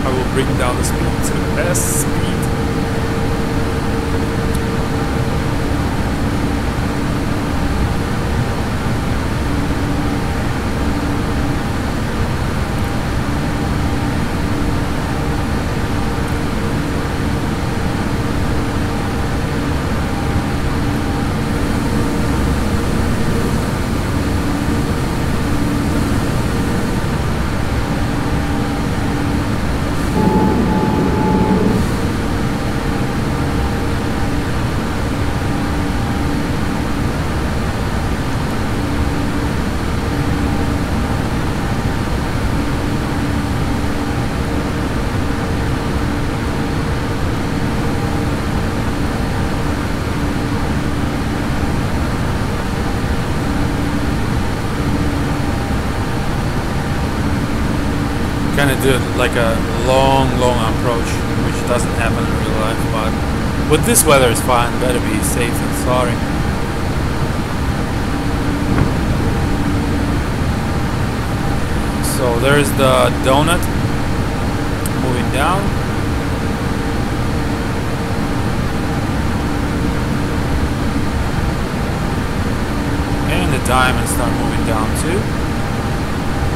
Speaker 5: I will bring down the speed to the best speed. Gonna do like a long approach, which doesn't happen in real life, but with this weather it's fine. Better be safe than sorry. So there's the donut moving down. And the diamonds start moving down too.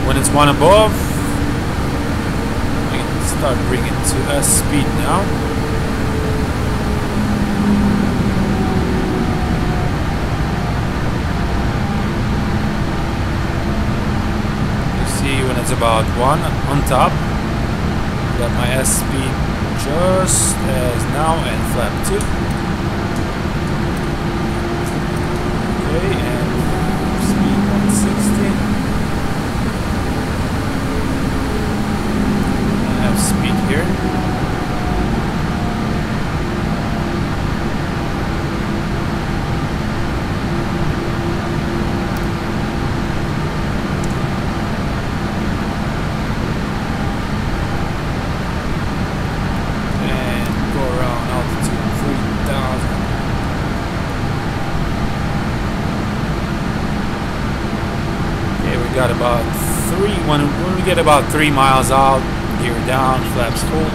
Speaker 5: When it's one above, we can start bringing it to S speed now. When it's about 1 on top, got my S speed just as now and flap 2. Okay, and speed 160. I have speed here. Got about 3 when we get about 3 miles out, gear down, flaps full.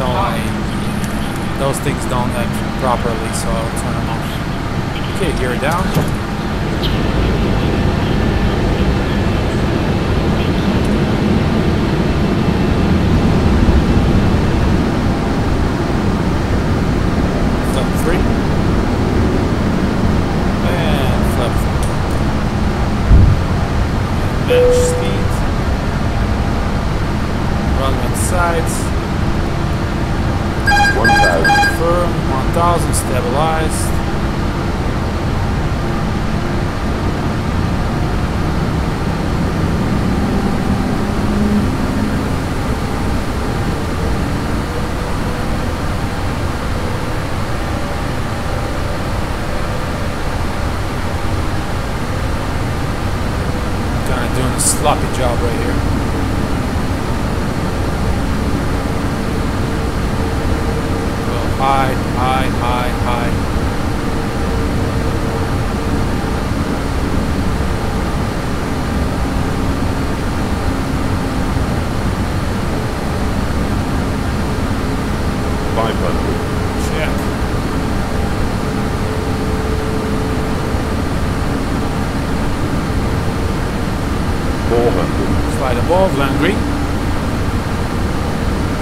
Speaker 5: No, those things don't act properly, so I'll turn them off. Okay, gear down. Flap 3. Bench speed, run on sides, 1000 firm, 1000 stabilized. Sloppy job right here. Go high.
Speaker 6: 500.
Speaker 5: Check. Slide above, land green.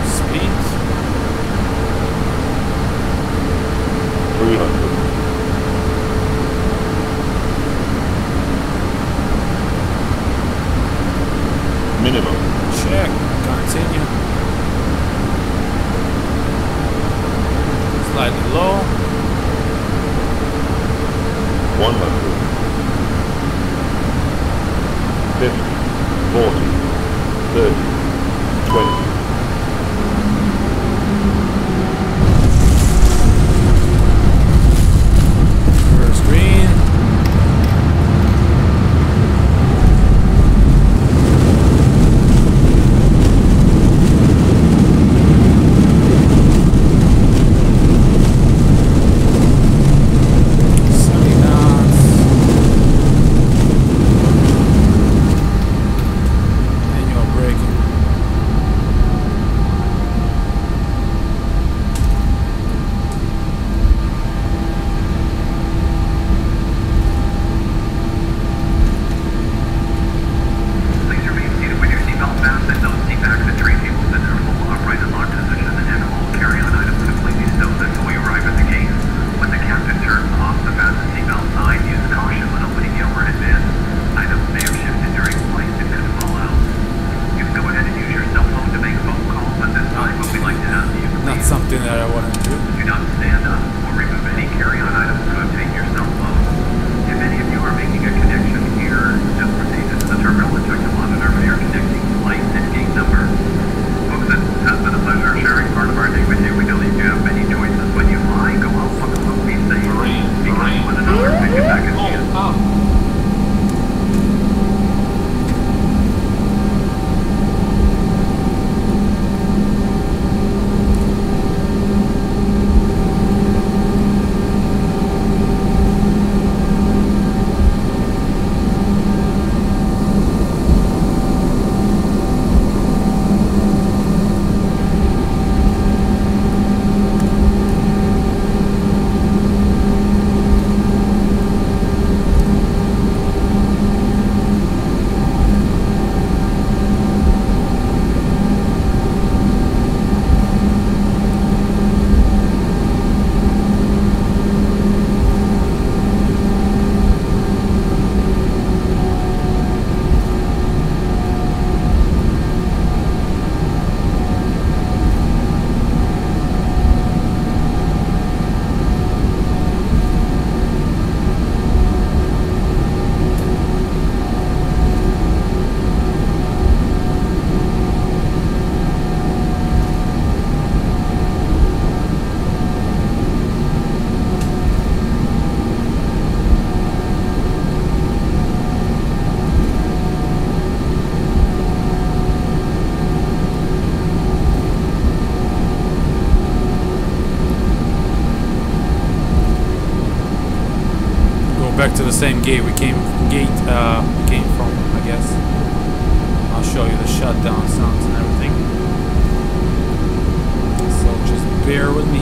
Speaker 5: Speed.
Speaker 6: 300. Minimum.
Speaker 5: Check. Continue. Slightly low.
Speaker 6: 100. 50. 40, 30, 20.
Speaker 5: First green. Braking. back to the same gate we came from, I guess. I'll show you the shutdown sounds and everything. So just bear with me.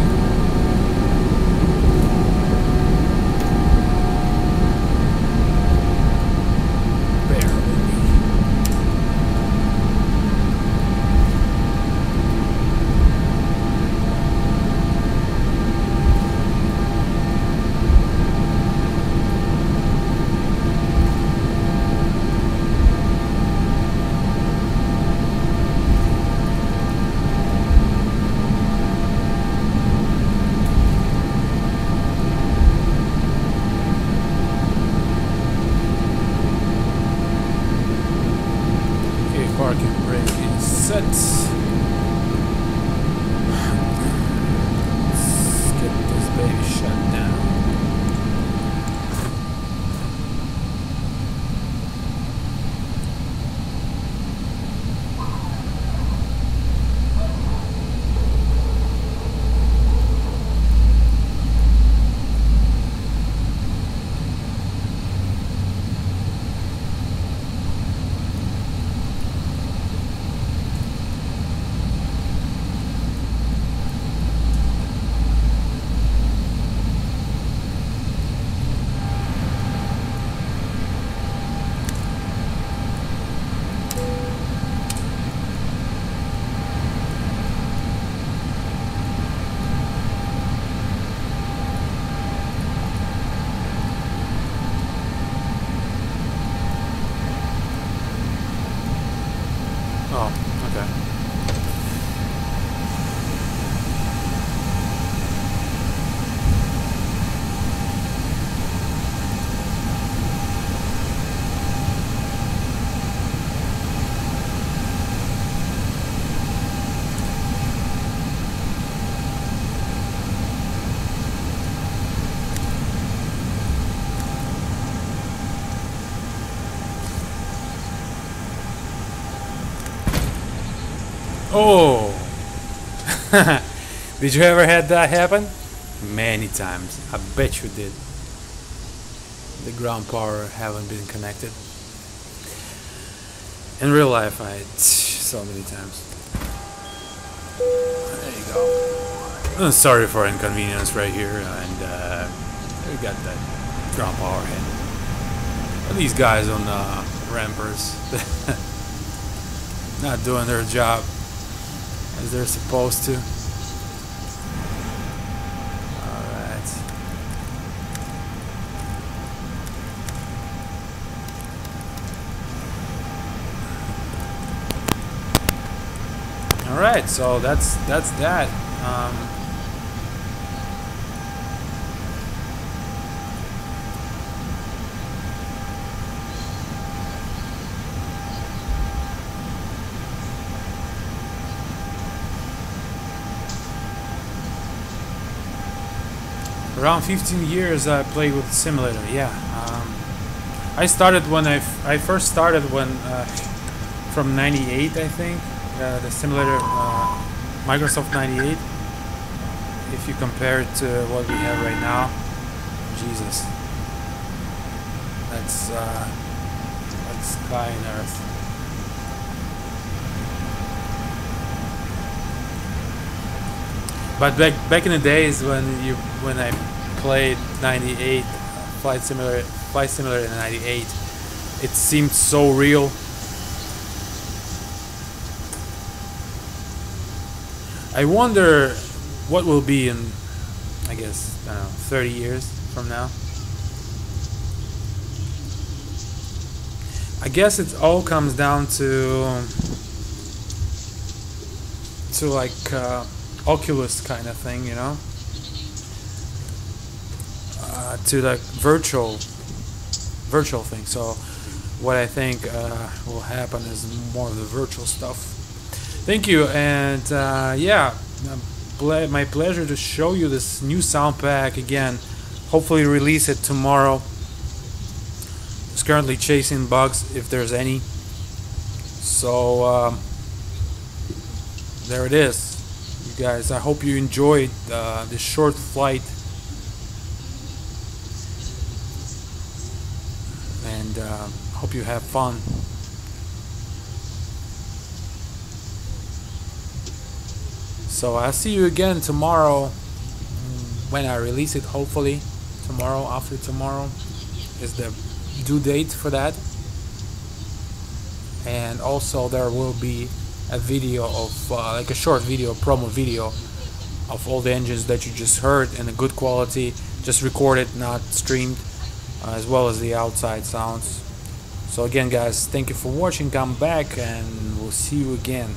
Speaker 5: Parking brake is set. Let's get this baby shut down. Oh, okay. Oh! Did you ever had that happen? Many times. I bet you did. The ground power haven't been connected. In real life, I so many times. There you go. Sorry for inconvenience right here, and we got that ground power hit. But these guys on rampers, not doing their job as they're supposed to. Alright. Alright, so that's that. Around 15 years I played with the simulator. Yeah, I started when I first started when from '98, I think, the simulator, Microsoft 98. If you compare it to what we have right now, Jesus, that's sky and earth. But back in the days when I played 98 Flight Simulator in '98, it seemed so real. I wonder what will be in, I guess, I don't know, 30 years from now. I guess it all comes down to like Oculus kind of thing, you know, to like virtual thing. So what I think will happen is more of the virtual stuff. Thank you, and yeah, my pleasure to show you this new sound pack again. Hopefully release it tomorrow. It's currently chasing bugs if there's any. So there it is. Guys, I hope you enjoyed this short flight and hope you have fun. So I'll see you again tomorrow when I release it. Hopefully tomorrow, after tomorrow is the due date for that. And also there will be a video of like a short video, promo video of all the engines that you just heard in a good quality, just recorded, not streamed, as well as the outside sounds. So again guys, thank you for watching, come back and we'll see you again.